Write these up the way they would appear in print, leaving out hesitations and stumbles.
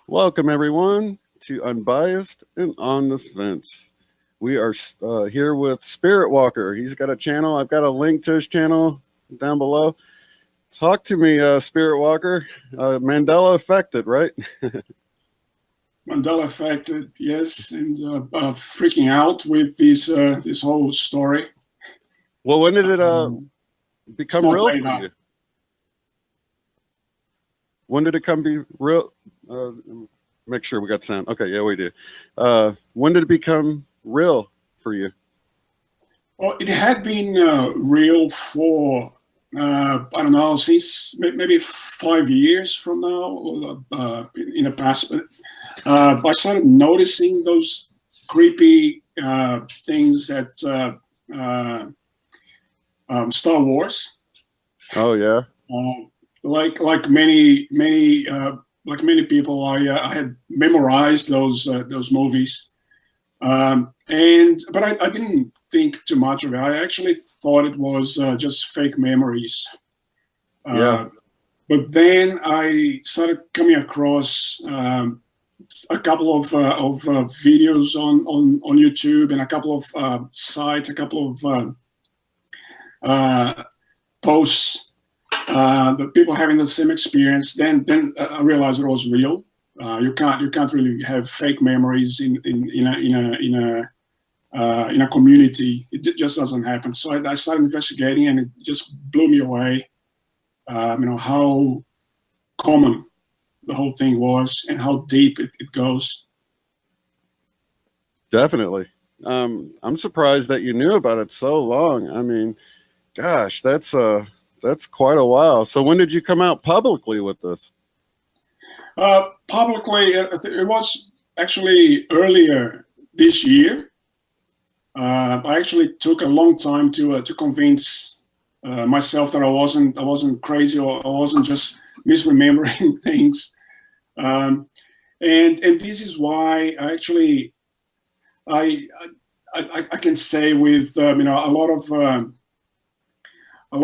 Welcome, everyone, to Unbiased and On the Fence. We are here with Spiritwalker. He's got a channel. I've got a link to his channel down below. Talk to me, Spiritwalker. Mandela Affected, right? Mandela Affected, yes, and freaking out with this whole story. Well, when did it become real for you? When did it be real? Make sure we got sound. Okay, yeah, we do. When did it become real for you? Well, it had been real for, I don't know, since maybe 5 years from now, in the past. I started noticing those creepy things at Star Wars. Oh, yeah. Like many people, I had memorized those movies, but I didn't think too much of it. I actually thought it was just fake memories. Yeah. But then I started coming across a couple of videos on YouTube and a couple of sites, a couple of posts. The people having the same experience, then I realized it was real. You can't really have fake memories in a community. It just doesn't happen. So I started investigating, and it just blew me away. How common the whole thing was, and how deep it goes. Definitely. I'm surprised that you knew about it so long. I mean, gosh, that's quite a while. So when did you come out publicly with this? Publicly, it was actually earlier this year. I actually took a long time to convince myself that I wasn't crazy, or I wasn't just misremembering things. And this is why I can say with a lot of I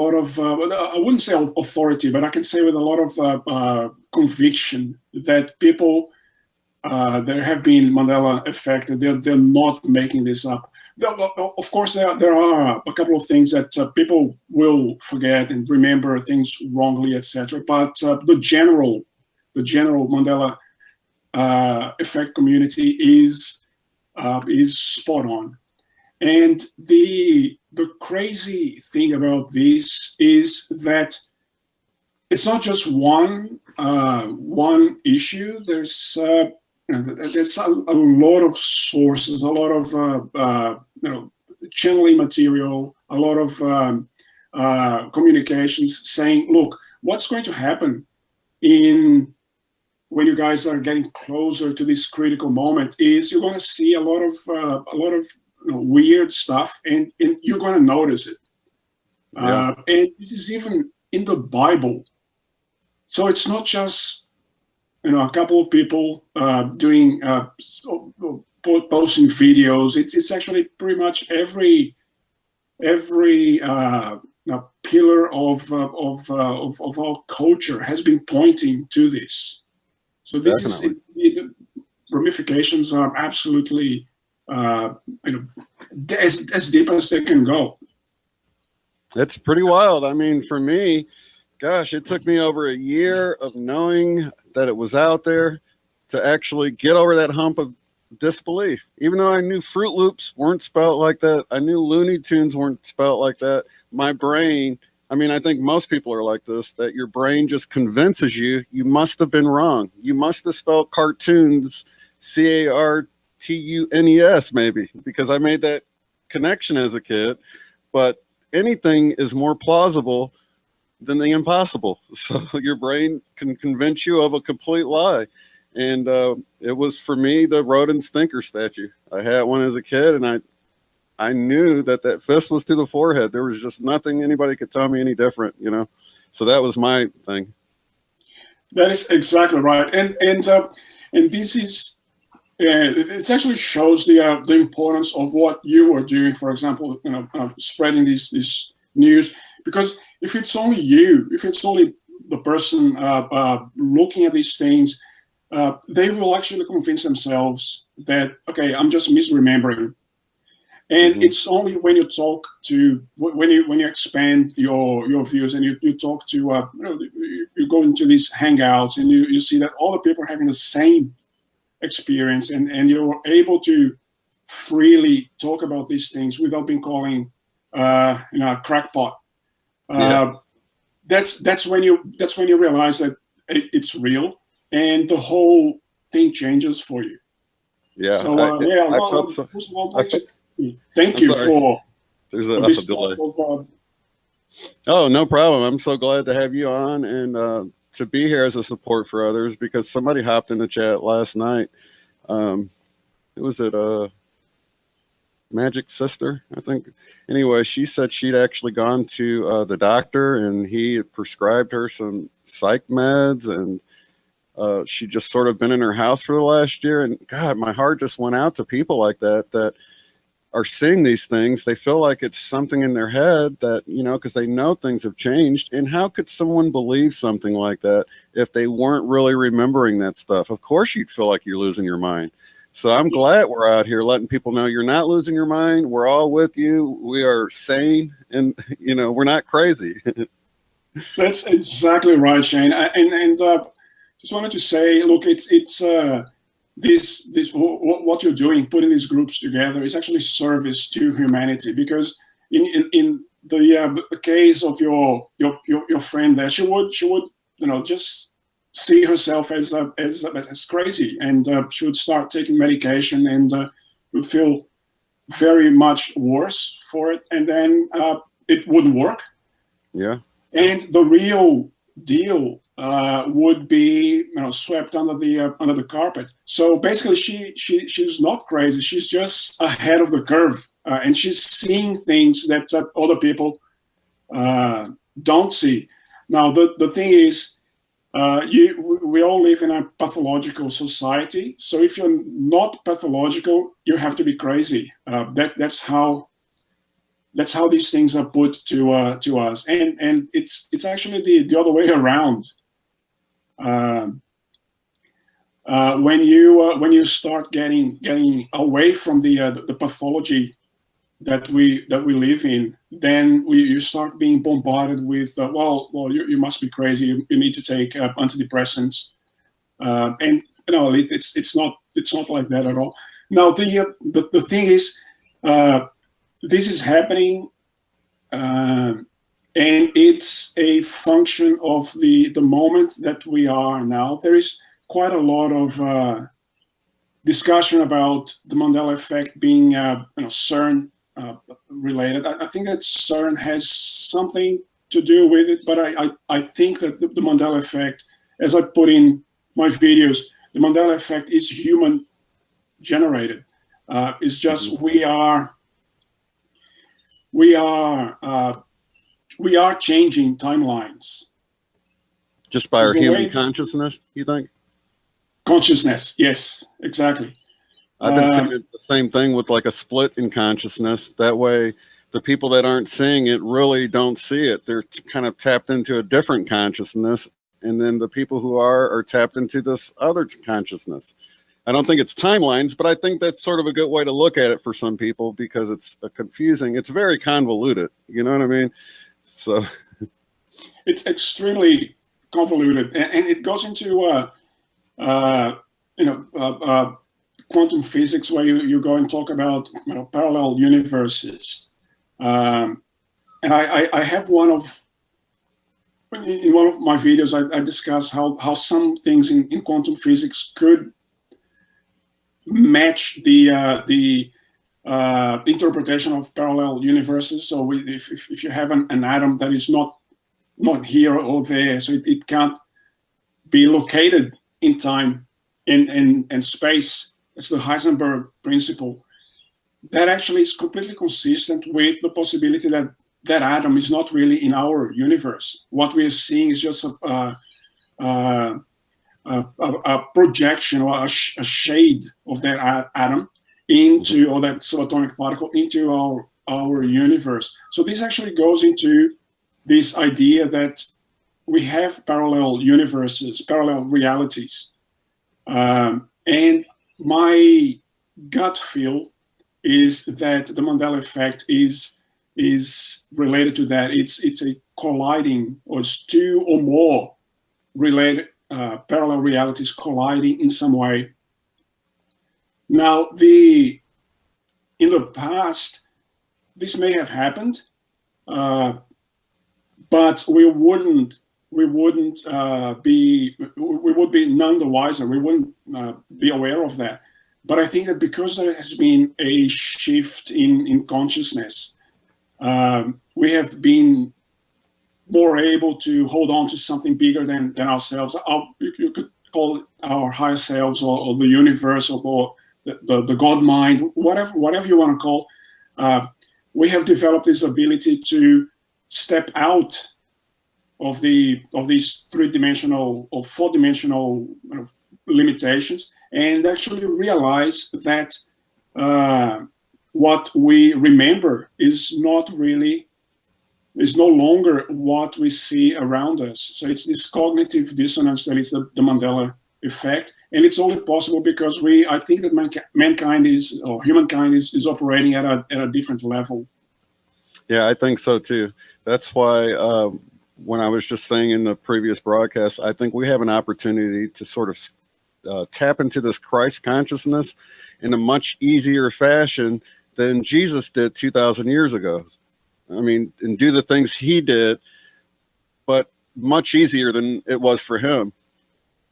wouldn't say authority, but I can say with a lot of conviction that people that have been Mandela affected, they're not making this up. Of course, there are a couple of things that people will forget and remember things wrongly, etc. But the general Mandela effect community is spot on. And the crazy thing about this is that it's not just one issue. There's a lot of sources, a lot of channeling material, a lot of communications saying, look, what's going to happen when you guys are getting closer to this critical moment is you're going to see a lot of weird stuff, and you're going to notice it. Yeah. And this is even in the Bible. So it's not just a couple of people doing posting videos. It's actually pretty much every pillar of our culture has been pointing to this. So this Definitely. the ramifications are absolutely as deep as they can go. It's pretty wild. I mean, for me, gosh, it took me over a year of knowing that it was out there to actually get over that hump of disbelief. Even though I knew Fruit Loops weren't spelled like that, I knew Looney Tunes weren't spelled like that, my brain, I mean, I think most people are like this, that your brain just convinces you must have been wrong. You must have spelled cartoons CARTUNES maybe, because I made that connection as a kid. But anything is more plausible than the impossible. So your brain can convince you of a complete lie. And it was for me the Rodin Stinker statue. I had one as a kid, and I knew that that fist was to the forehead. There was just nothing anybody could tell me any different, you know. So that was my thing. That is exactly right, and this is it actually shows the importance of what you are doing. For example, spreading this news, because if it's only you, if it's only the person looking at these things, they will actually convince themselves that, okay, I'm just misremembering. And it's only when you talk to, when you expand your views, and you talk to, you go into these hangouts, and you see that all the people are having the same experience, and you're able to freely talk about these things without being calling, a crackpot. That's when you realize that it's real, and the whole thing changes for you. Yeah. So I felt so. Thank you for There's this a delay. type of, Oh, no problem. I'm so glad to have you on and to be here as a support for others, because somebody hopped in the chat last night. Who was it? Magic Sister, I think. Anyway, she said she'd actually gone to the doctor, and he had prescribed her some psych meds, and she just sort of been in her house for the last year. And God, my heart just went out to people like that are seeing these things. They feel like it's something in their head that, because they know things have changed. And how could someone believe something like that if they weren't really remembering that stuff? Of course you'd feel like you're losing your mind. So I'm glad we're out here letting people know you're not losing your mind. We're all with you. We are sane, and we're not crazy. That's exactly right, Shane. And just wanted to say, look, it's this what you're doing, putting these groups together, is actually service to humanity. Because in the case of your friend there, she would just see herself as crazy, and she would start taking medication, and would feel very much worse for it, and then it wouldn't work. Yeah. And the real deal would be swept under the carpet. So basically, she's not crazy. She's just ahead of the curve, and she's seeing things that other people don't see. Now, the thing is, we all live in a pathological society. So if you're not pathological, you have to be crazy. That's how these things are put to us, and it's actually the other way around. When you start getting away from the pathology that we live in, then you start being bombarded with you must be crazy. You need to take antidepressants, and it's not like that at all. Now the thing is, this is happening, and it's a function of the moment that we are now. There is quite a lot of discussion about the Mandela Effect being CERN related. I think that CERN has something to do with it, but I think that the Mandela Effect, as I put in my videos, the Mandela Effect is human generated. It's just we are changing timelines. Just by our human consciousness, you think? Consciousness, yes, exactly. I've been seeing the same thing with like a split in consciousness. That way, the people that aren't seeing it really don't see it. They're kind of tapped into a different consciousness. And then the people who are tapped into this other consciousness. I don't think it's timelines, but I think that's sort of a good way to look at it for some people, because it's confusing. It's very convoluted. You know what I mean? So it's extremely convoluted, and it goes into quantum physics, where you go and talk about parallel universes. And I have in one of my videos, I discuss how some things in quantum physics could match the interpretation of parallel universes. So if you have an atom that is not here or there, so it can't be located in time in space. It's the Heisenberg principle. That actually is completely consistent with the possibility that that atom is not really in our universe. What we are seeing is just a projection or a shade of that atom into, or that subatomic particle into our universe. So this actually goes into this idea that we have parallel universes, parallel realities. And my gut feel is that the Mandela effect is related to that. It's a colliding, or it's two or more related parallel realities colliding in some way. Now, in the past, this may have happened, but we would be none the wiser. We wouldn't be aware of that. But I think that because there has been a shift in consciousness, we have been more able to hold on to something bigger than ourselves. You could call it our higher selves, or the universe, or the God mind, whatever you want to call. We have developed this ability to step out of these three-dimensional or four-dimensional limitations, and actually realize that what we remember is no longer what we see around us. So it's this cognitive dissonance that is the Mandela effect, and it's only possible because I think that humankind is operating at a different level. Yeah, I think so too. That's why when I was just saying in the previous broadcast, I think we have an opportunity to sort of tap into this Christ consciousness in a much easier fashion than Jesus did 2,000 years ago. I mean, and do the things he did, but much easier than it was for him,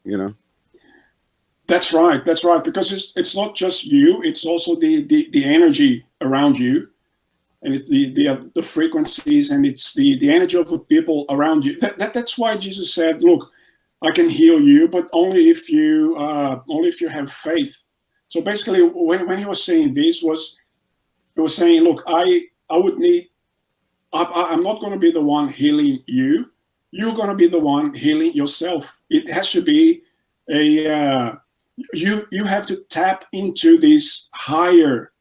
you know? That's right. Because it's not just you, it's also the energy around you, and it's the frequencies, and it's the energy of the people around you. That's why Jesus said, look, I can heal you, but only if you have faith. So basically, when he was saying this, he was saying, look, I'm not going to be the one healing you. You're going to be the one healing yourself. It has to be you have to tap into this higher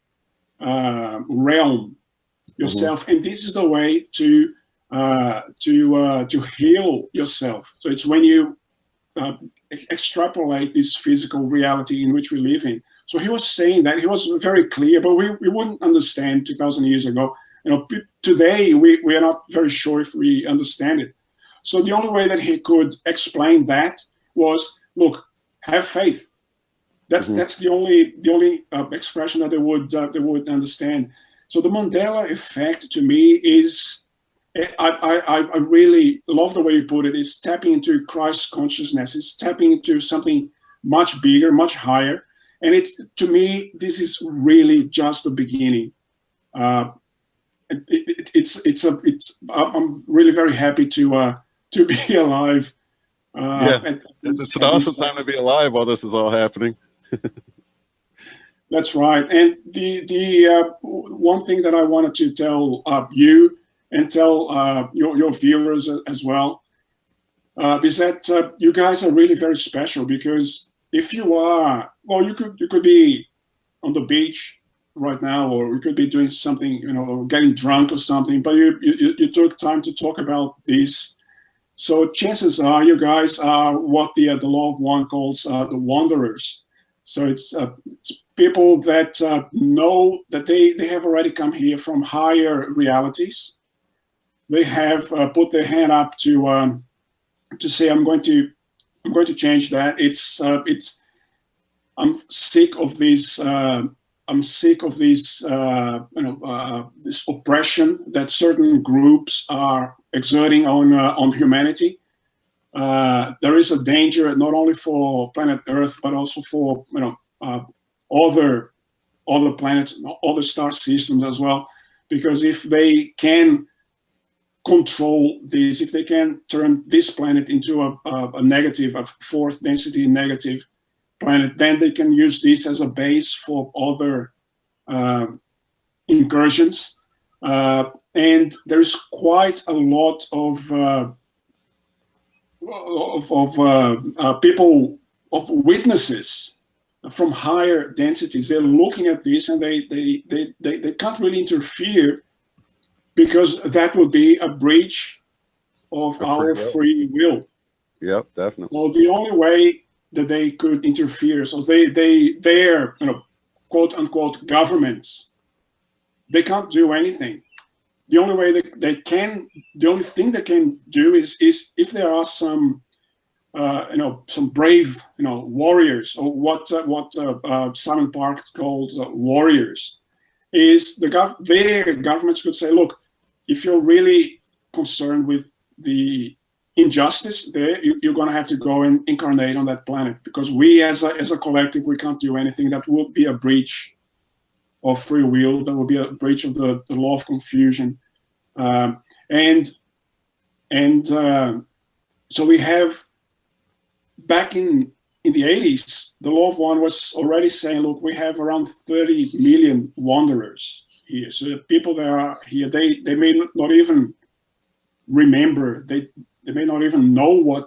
realm yourself, and this is the way to heal yourself. So it's when you extrapolate this physical reality in which we live in. So he was saying that, he was very clear, but we wouldn't understand 2,000 years ago. Today we are not very sure if we understand it. So the only way that he could explain that was, look, have faith. That's the only expression that they would understand. So the Mandela effect, to me, is, I really love the way you put it. It's tapping into Christ consciousness. It's tapping into something much bigger, much higher. And to me, this is really just the beginning. I'm really very happy to be alive. It's an awesome time to be alive while this is all happening. That's right. And the one thing that I wanted to tell you and tell your viewers as well is that you guys are really very special, because if you are, well, you could be on the beach right now, or you could be doing something, or getting drunk or something, but you took time to talk about this. So chances are you guys are what the law of one calls the wanderers. So it's people that know that they have already come here from higher realities. They have put their hand up to say, I'm going to change that. I'm sick of this. I'm sick of this this oppression that certain groups are exerting on humanity. There is a danger not only for planet Earth, but also for other planets, other star systems as well. Because if they can control this, if they can turn this planet into a negative, a fourth density negative, planet, then they can use this as a base for other incursions. And there's quite a lot of people, of witnesses from higher densities. They're looking at this, and they can't really interfere, because that would be a breach of our free will. Yep, definitely. So the only way that they could interfere, so they're, quote unquote, governments, they can't do anything. The only way they can, the only thing they can do is if there are some, some brave, warriors, or what Simon Park called warriors, is their governments could say, look, if you're really concerned with the injustice there, you're going to have to go and incarnate on that planet, because we as a collective, we can't do anything. That would be a breach of free will. That would be a breach of the law of confusion. So we have, back in the 80s, the law of one was already saying, look, we have around 30 million wanderers here. So the people that are here, they may not even remember, they may not even know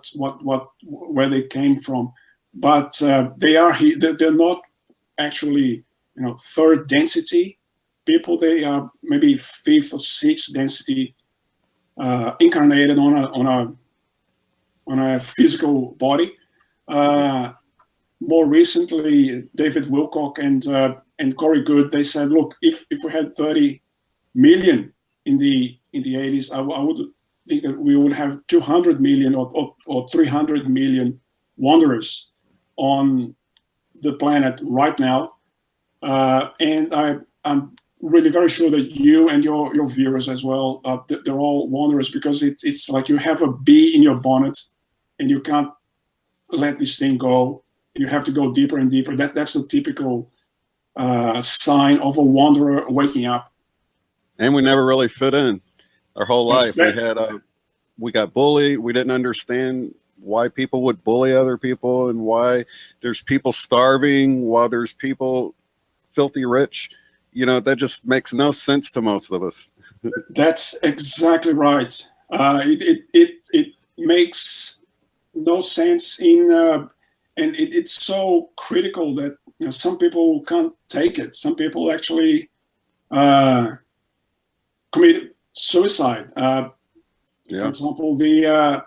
where they came from, but they are here. They're not actually, third density people. They are maybe fifth or sixth density, incarnated on a physical body. More recently, David Wilcock and Corey Good, they said, look, if we had 30 million in the 80s, I would think that we would have 200 million or 300 million wanderers on the planet right now. And I'm really very sure that you and your viewers as well, they're all wanderers, because it's like you have a bee in your bonnet and you can't let this thing go. You have to go deeper and deeper. That's the typical sign of a wanderer waking up. And we never really fit in our whole life. We got bullied. We didn't understand why people would bully other people, and why there's people starving while there's people filthy rich. That just makes no sense to most of us. That's exactly right. It makes no sense and it's so critical that some people can't take it. Some people actually commit suicide. For example, the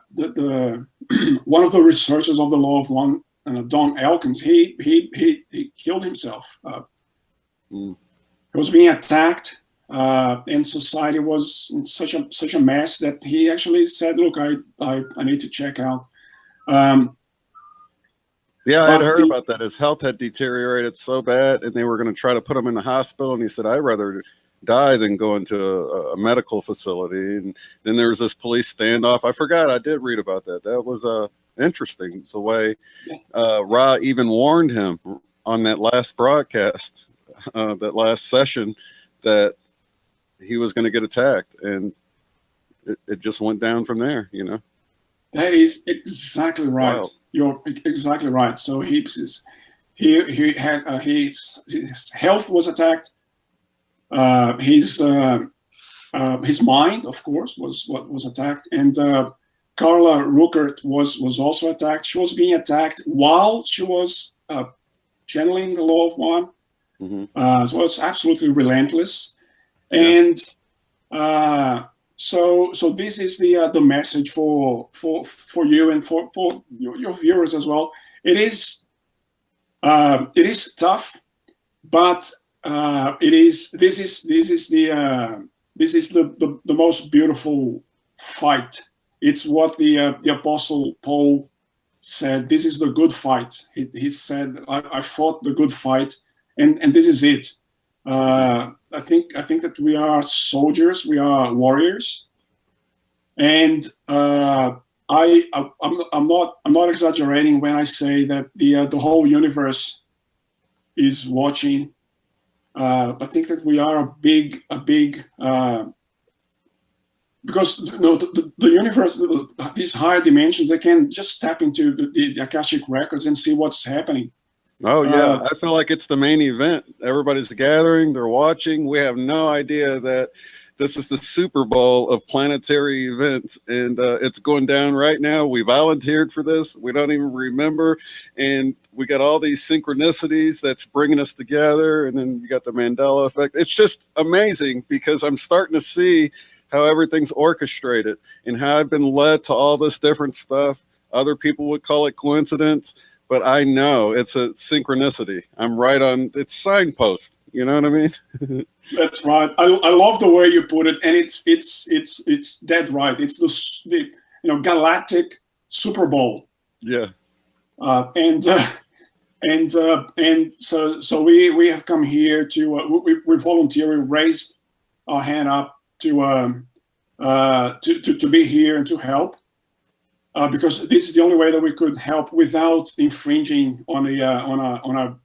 one of the researchers of the law of one, Don Elkins, he killed himself. He was being attacked, and society was in such a mess that he actually said, "Look, I need to check out." I had heard about that. His health had deteriorated so bad, and they were going to try to put him in the hospital. And he said, "I'd rather die than go into a medical facility." And then there was this police standoff. I forgot. I did read about that. That was interesting. It's the way Ra even warned him on that last broadcast, that last session, that he was going to get attacked, and it just went down from there. That is exactly right. Wow. You're exactly right. So his health was attacked. His mind, of course, was attacked, and Carla Ruckert was also attacked. She was being attacked while she was channeling the law of one. Mm-hmm. So it's absolutely relentless, and so this is the message for you and for your viewers as well. It is tough, but this is the most beautiful fight. It's what the Apostle Paul said. This is the good fight. He said, I fought the good fight, and this is it. I think that we are soldiers, we are warriors, and I'm not exaggerating when I say that the whole universe is watching. I think that we are a big because the universe, these higher dimensions, they can just tap into the Akashic records and see what's happening. Oh yeah, Uh, I feel like it's the main event. Everybody's gathering, they're watching. We have no idea that this is the Super Bowl of planetary events, and it's going down right now. We volunteered for this. We don't even remember, and we got all these synchronicities that's bringing us together. And then you got the Mandela Effect. It's just amazing because I'm starting to see how everything's orchestrated and how I've been led to all this different stuff. Other people would call it coincidence, but I know it's a synchronicity. I'm right on its signpost. You know what I mean? that's right. I love the way you put it, and it's dead right. It's the galactic Super Bowl, Yeah. and so we have come here to we volunteer. We raised our hand up to be here and to help. Because this is the only way that we could help without infringing on the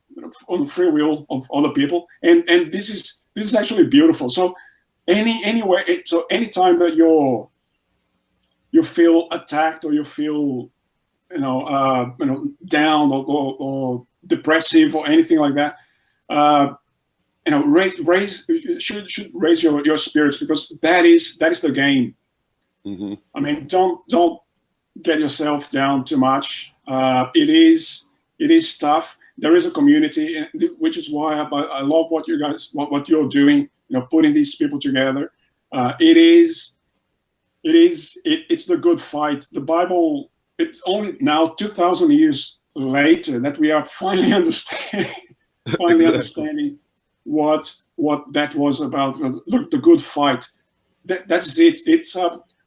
free will of other people, and this is actually beautiful. So anytime that you feel attacked or you feel down or depressive or anything like that, should raise your spirits, because that is the game. Mm-hmm. I mean, don't get yourself down too much. It is tough. There is a community, which is why I love what you guys what you're doing. Putting these people together. It's the good fight. The Bible. It's only now 2,000 years later that we are finally understanding Exactly. understanding what that was about. The good fight. That's it. It's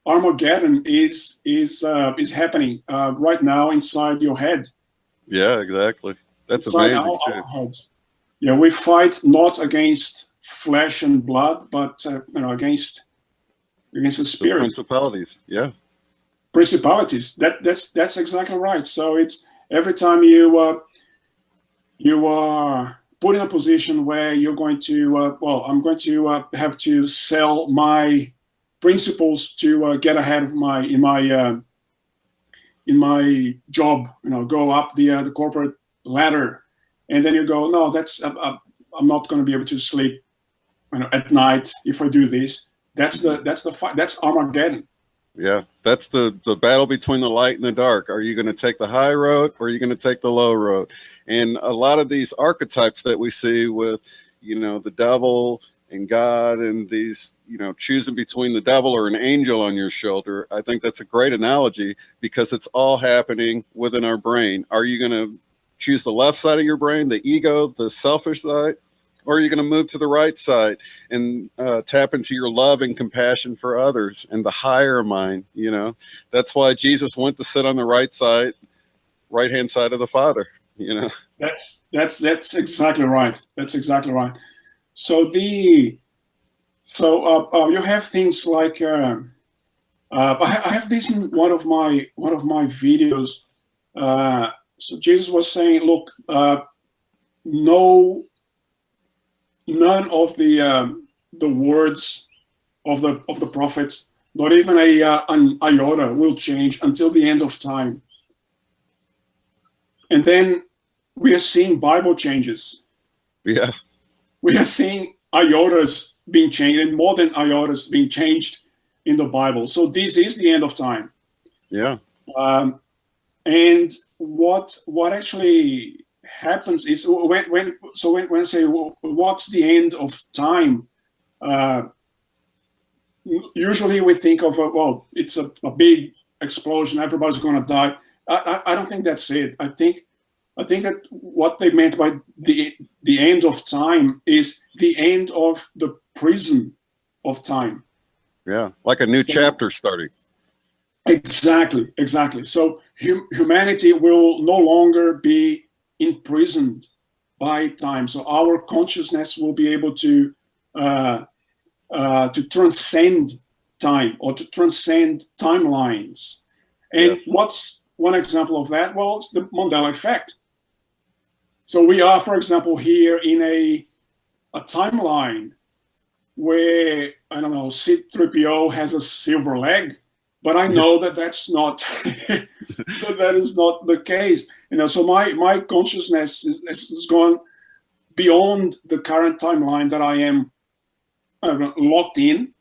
Armageddon is happening right now inside your head. Yeah, exactly. That's Inside amazing our too. heads. Yeah, we fight not against flesh and blood, but against the The spirit, principalities. Yeah. principalities. That's exactly right. So it's every time you are put in a position where you're going to I'm going to have to sell my principles to get ahead of in my job, go up the corporate ladder, and then you go, no, that's I'm not going to be able to sleep, at night if I do this. That's the fight. That's Armageddon. Yeah. That's the battle between the light and the dark. Are you going to take the high road or are you going to take the low road? And a lot of these archetypes that we see with, the devil and God and these, choosing between the devil or an angel on your shoulder, I think that's a great analogy because it's all happening within our brain. Are you going to choose the left side of your brain, the ego, the selfish side, or are you going to move to the right side and tap into your love and compassion for others and the higher mind? That's why Jesus went to sit on the right hand side of the Father. That's exactly right. That's exactly right. So you have things like I have this in one of my videos. So Jesus was saying, look, none of the words of the prophets, not even an iota, will change until the end of time. And then we are seeing Bible changes. Yeah. We are seeing iotas being changed, and more than iotas being changed in the Bible. So this is the end of time. Yeah. And what actually happens is when I say, well, what's the end of time? Usually we think of it's a big explosion, everybody's going to die. I don't think that's it. I think that what they meant by the end of time is the end of the prison of time. Yeah. Like a new chapter starting. Exactly. So humanity will no longer be imprisoned by time. So our consciousness will be able to transcend time or to transcend timelines. And Yes. what's one example of that? Well, it's the Mandela Effect. So we are, for example, here in a timeline where, I don't know, C-3PO has a silver leg, but I know that that's not that is not the case. So my consciousness is gone beyond the current timeline that I am locked in.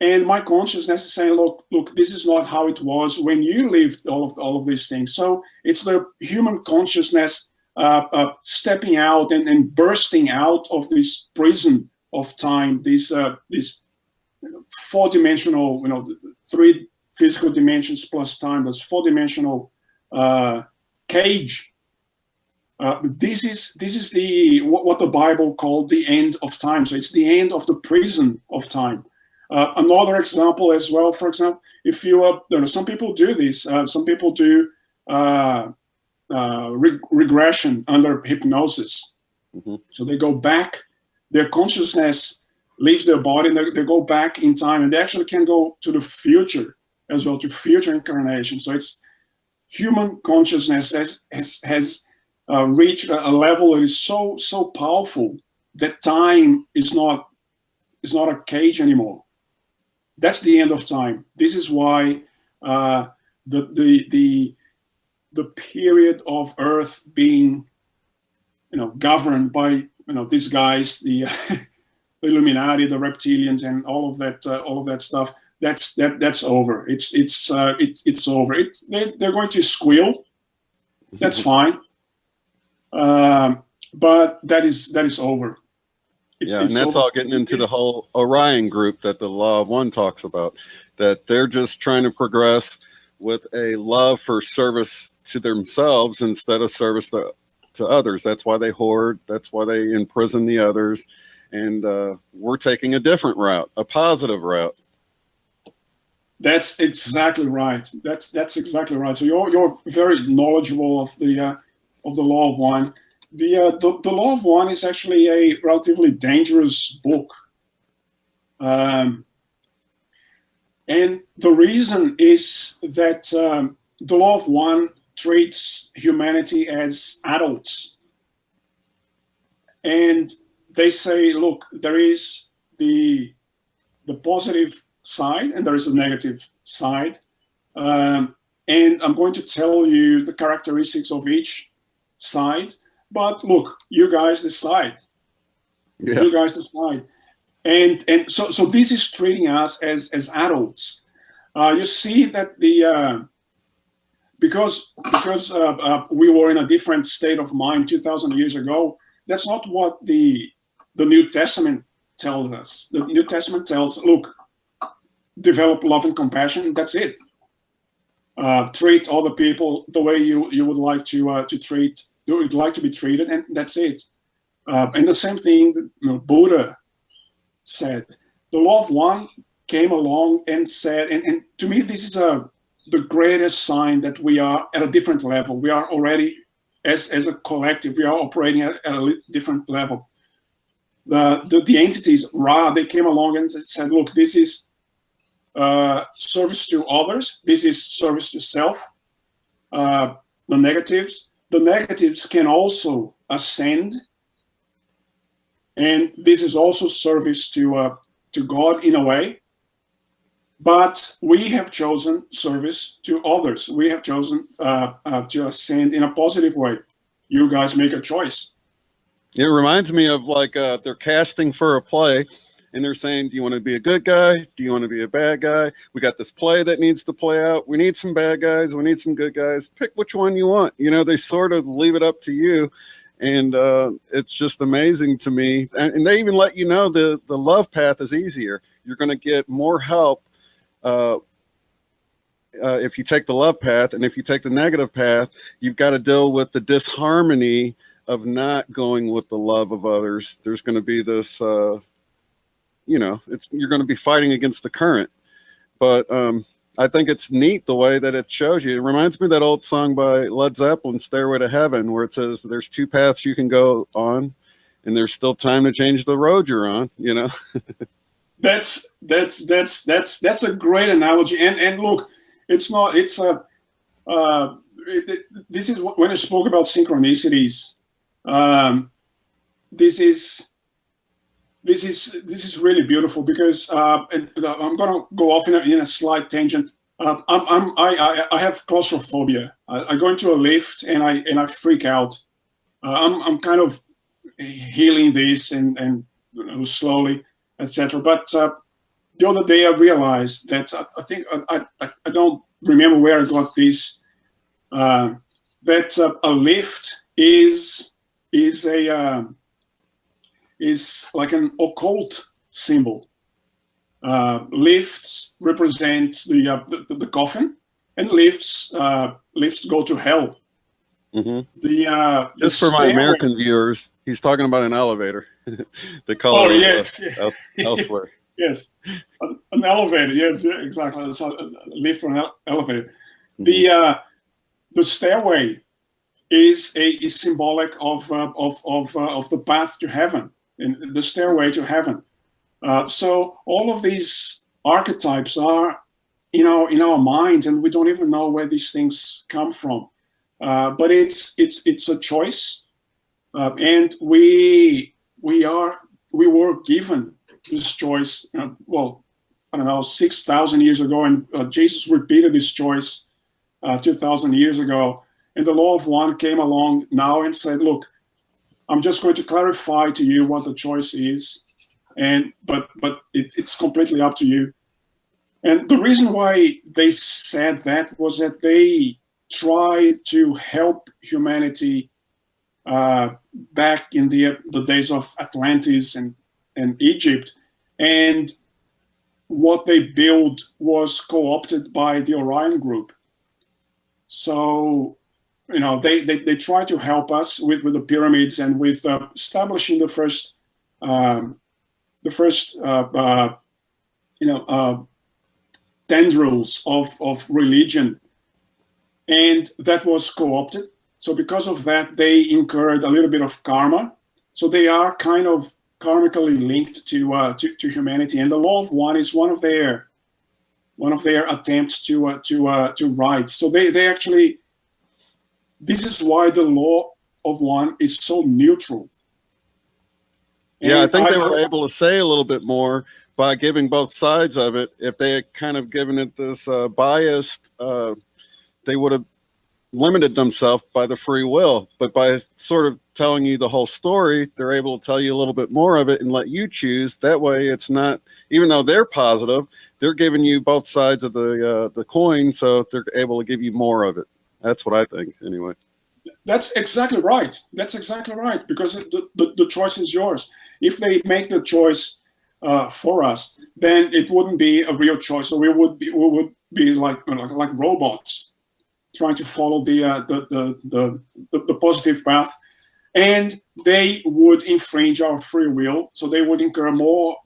And my consciousness is saying, look, this is not how it was when you lived all of these things. So it's the human consciousness stepping out and bursting out of this prison of time, this 4-dimensional, 3 physical dimensions plus time, that's 4-dimensional cage. This is the what the Bible called the end of time. So it's the end of the prison of time. Another example as well, for example, if you some people do this. Some people do regression under hypnosis. Mm-hmm. So they go back, their consciousness leaves their body, and they go back in time, and they actually can go to the future as well, to future incarnations. So it's human consciousness has reached a level that is so powerful that time is not a cage anymore. That's the end of time. This is why the period of Earth being governed by these guys, the Illuminati, the reptilians, and all of that stuff. That's over. It's over. They're going to squeal. That's fine. But that is over. And that's all getting into the whole Orion group that the Law of One talks about, that they're just trying to progress with a love for service to themselves instead of service to others. That's why they hoard. That's why they imprison the others. And we're taking a different route, a positive route. That's exactly right. That's exactly right. So you're very knowledgeable of the Law of One. The Law of One is actually a relatively dangerous book. And the reason is that the Law of One treats humanity as adults. And they say, look, there is the positive side and there is a negative side. And I'm going to tell you the characteristics of each side. But look, you guys decide. Yeah. You guys decide. And so this is treating us as adults. You see that because we were in a different state of mind 2,000 years ago, that's not what the New Testament tells us. The New Testament tells, look, develop love and compassion. That's it. Treat other people the way you would like to treat. You would like to be treated, and that's it. And the same thing that Buddha said. The Law of One came along and said, and to me, this is the greatest sign that we are at a different level. We are already, as a collective, we are operating at a different level. The entities, Ra, they came along and said, look, this is service to others. This is service to self. The negatives can also ascend, and this is also service to God in a way. But we have chosen service to others. We have chosen to ascend in a positive way. You guys make a choice. It reminds me of like they're casting for a play, and they're saying, do you want to be a good guy? Do you want to be a bad guy? We got this play that needs to play out. We need some bad guys. We need some good guys. Pick which one you want. They sort of leave it up to you. And it's just amazing to me. And they even let you know the love path is easier. You're going to get more help if you take the love path. And if you take the negative path, you've got to deal with the disharmony of not going with the love of others. There's going to be this... you're going to be fighting against the current. But I think it's neat the way that it shows you. It reminds me of that old song by Led Zeppelin, Stairway to Heaven, where it says there's 2 paths you can go on, and there's still time to change the road you're on. That's a great analogy. And look, this is when I spoke about synchronicities. This is really beautiful because and I'm going to go off in a slight tangent. I have claustrophobia. I go into a lift and I freak out. I'm kind of healing this and slowly, etc. But the other day I realized that I think I don't remember where I got this. That a lift is a is like an occult symbol. Lifts represent the coffin, and lifts go to hell. Mm-hmm. The Just for my American viewers, he's talking about an elevator. They call oh it yes, elsewhere. yes, an elevator. Yes, yeah, exactly. It's a lift or an elevator. Mm-hmm. The stairway is symbolic of the path to heaven and the stairway to heaven. So all of these archetypes are, in our minds, and we don't even know where these things come from. But it's a choice, and we were given this choice. Well, I don't know, 6,000 years ago, and Jesus repeated this choice 2,000 years ago. And the law of one came along now and said, "Look, I'm just going to clarify to you what the choice is, but it's completely up to you." And the reason why they said that was that they tried to help humanity back in the days of Atlantis and Egypt, and what they built was co-opted by the Orion Group. So they try to help us with the pyramids and with establishing the first tendrils of religion, and that was co-opted. So because of that, they incurred a little bit of karma. So they are kind of karmically linked to humanity, and the law of one is one of their attempts to write. So they actually, this is why the law of one is so neutral. Yeah, I think they were able to say a little bit more by giving both sides of it. If they had kind of given it this biased, they would have limited themselves by the free will. But by sort of telling you the whole story, they're able to tell you a little bit more of it and let you choose. That way, it's not, even though they're positive, they're giving you both sides of the coin, so they're able to give you more of it. That's what I think, anyway. That's exactly right. That's exactly right, because the choice is yours. If they make the choice for us, then it wouldn't be a real choice. So we would be like robots trying to follow the positive path, and they would infringe our free will. So they would incur more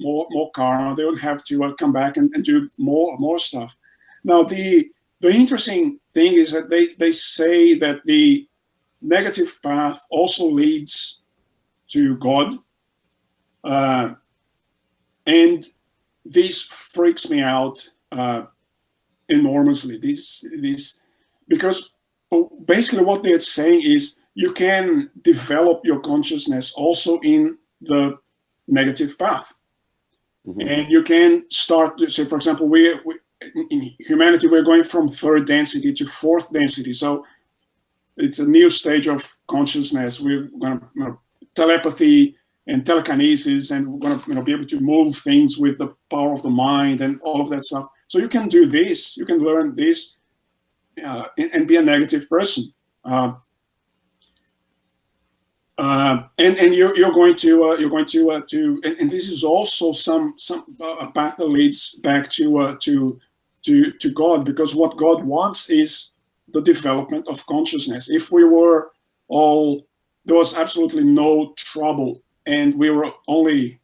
karma. They would have to come back and do more stuff. Now the interesting thing is that they say that the negative path also leads to God. And this freaks me out enormously. This because basically what they're saying is you can develop your consciousness also in the negative path. Mm-hmm. And you can start to say, for example, we in humanity, we're going from third density to fourth density. So it's a new stage of consciousness. We're going to telepathy and telekinesis, and we're going to be able to move things with the power of the mind and all of that stuff. So you can do this. You can learn this and be a negative person. And you're going to and this is also some a path that leads back to God, because what God wants is the development of consciousness. If we were all, there was absolutely no trouble, and we were only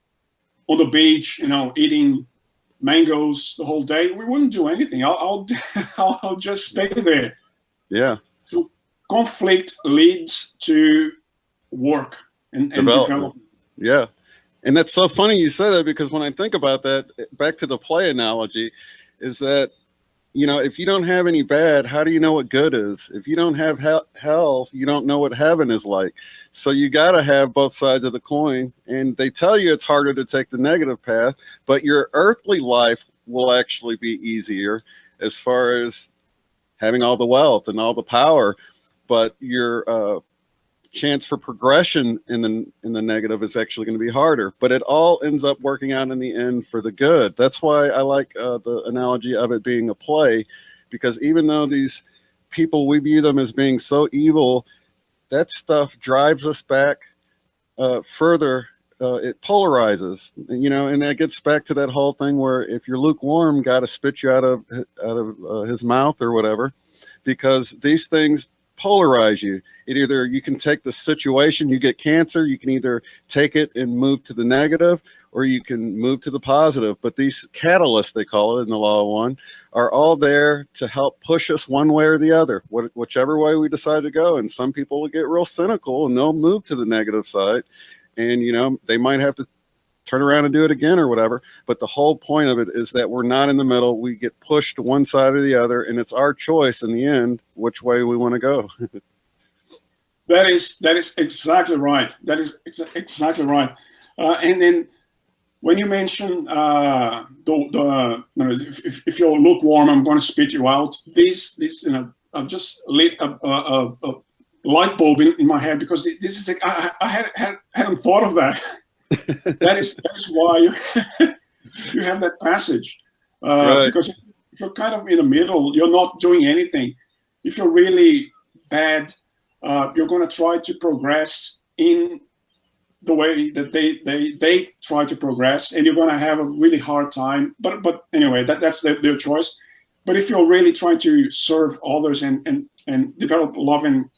on the beach, eating mangoes the whole day, we wouldn't do anything. I'll just stay there. Yeah. So conflict leads to work and development. Yeah. And that's so funny you say that, because when I think about that, back to the play analogy, is that, if you don't have any bad, how do you know what good is? If you don't have hell, you don't know what heaven is like. So you got to have both sides of the coin. And they tell you it's harder to take the negative path, but your earthly life will actually be easier, as far as having all the wealth and all the power, but your chance for progression in the negative is actually going to be harder. But it all ends up working out in the end for the good. That's why I like the analogy of it being a play, because even though these people, we view them as being so evil, that stuff drives us back further. It polarizes, and that gets back to that whole thing where if you're lukewarm, God to spit you out of his mouth or whatever, because these things polarize you. You can take the situation, you get cancer, you can either take it and move to the negative, or you can move to the positive. But these catalysts, they call it in the Law of One, are all there to help push us one way or the other, whichever way we decide to go. And some people will get real cynical and they'll move to the negative side. And, they might have to turn around and do it again or whatever. But the whole point of it is that we're not in the middle. We get pushed to one side or the other, and it's our choice in the end which way we want to go. That is exactly right. That is exactly right. And then when you mention if you're lukewarm, I'm going to spit you out. This I've just lit a light bulb in my head, because this is I hadn't thought of that. that is why you have that passage, Right. because if you're kind of in the middle, you're not doing anything. If you're really bad, you're going to try to progress in the way that they try to progress, and you're going to have a really hard time. But anyway, that's their choice. But if you're really trying to serve others and develop love and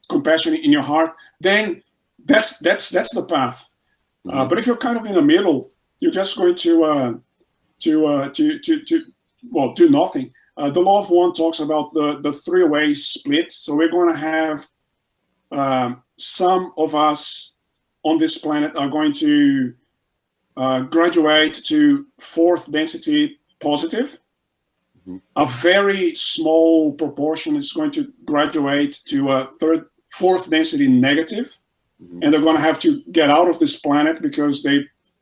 compassion in your heart, then that's the path. Mm-hmm. But if you're kind of in the middle, you're just going to do nothing. The Law of One talks about the three-way split. So we're going to have some of us on this planet are going to graduate to fourth density positive. Mm-hmm. A very small proportion is going to graduate to fourth density negative. Mm-hmm. And they're going to have to get out of this planet because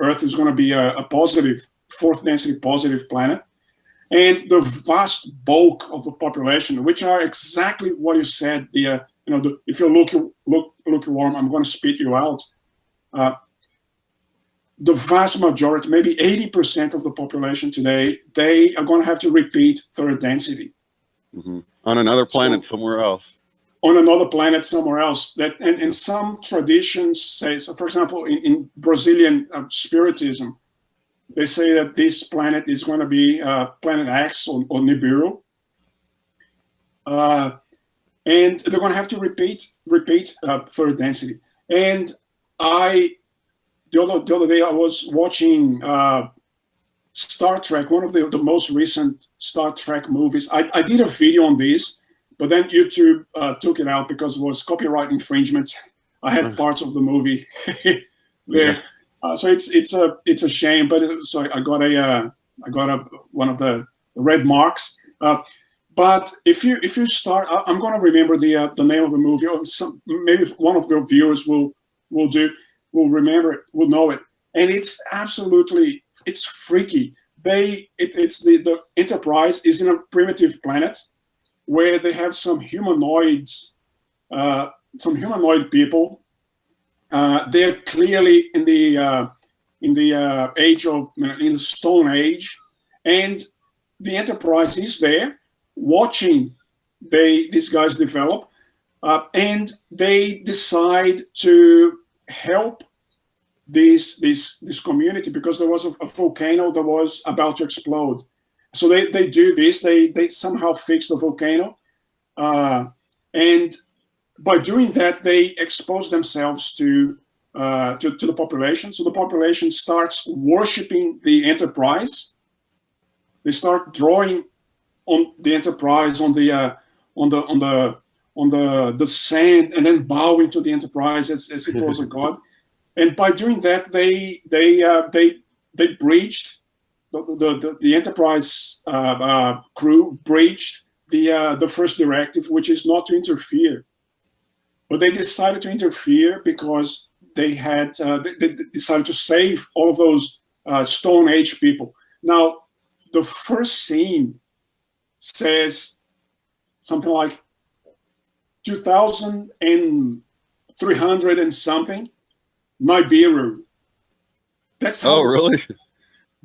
Earth is going to be a positive, fourth density positive planet. And the vast bulk of the population, which are exactly what you said, if you're lukewarm, I'm going to spit you out. The vast majority, maybe 80% of the population today, they are going to have to repeat third density. Mm-hmm. On another planet somewhere else. On another planet somewhere else. And some traditions say, so for example, in Brazilian Spiritism, they say that this planet is going to be planet X or Nibiru. And they're going to have to repeat third density. And the other day I was watching Star Trek, one of the most recent Star Trek movies. I did a video on this, but then YouTube took it out because it was copyright infringement. I had parts of the movie there. Yeah. So it's a shame, but so I got one of the red marks. But if you start, I'm going to remember the name of the movie. Or maybe one of your viewers will remember it, will know it, and it's freaky. It's the Enterprise is in a primitive planet where they have some humanoids, some humanoid people. They're clearly in the Stone Age, and the Enterprise is there watching these guys develop, and they decide to help this community because there was a volcano that was about to explode. So they do this. They somehow fix the volcano, and by doing that, they expose themselves to the population. So the population starts worshiping the Enterprise. They start drawing on the Enterprise, on the sand, and then bowing to the Enterprise as if it was a god. And by doing that, they breached the Enterprise crew breached the first directive, which is not to interfere. But they decided to interfere because they decided to save all of those Stone Age people. Now, the first scene says something like 2,300 and something, Nibiru. That's how. Oh, really?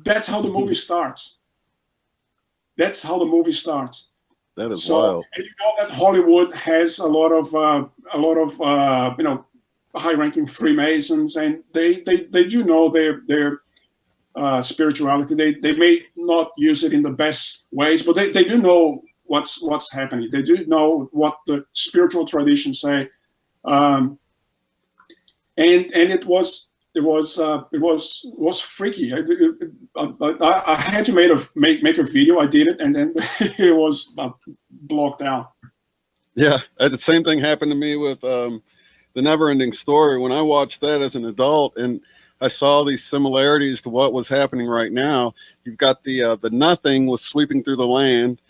That's how the movie starts. That's how the movie starts. That is So, wild. and you know that Hollywood has a lot of high-ranking Freemasons, and they do know their spirituality. They may not use it in the best ways, but they do know what's happening. They do know what the spiritual traditions say, and it was freaky. I had to make a video. I did it, and then it was blocked out. Yeah, the same thing happened to me with the Never-Ending Story. When I watched that as an adult, and I saw these similarities to what was happening right now. You've got the nothing was sweeping through the land.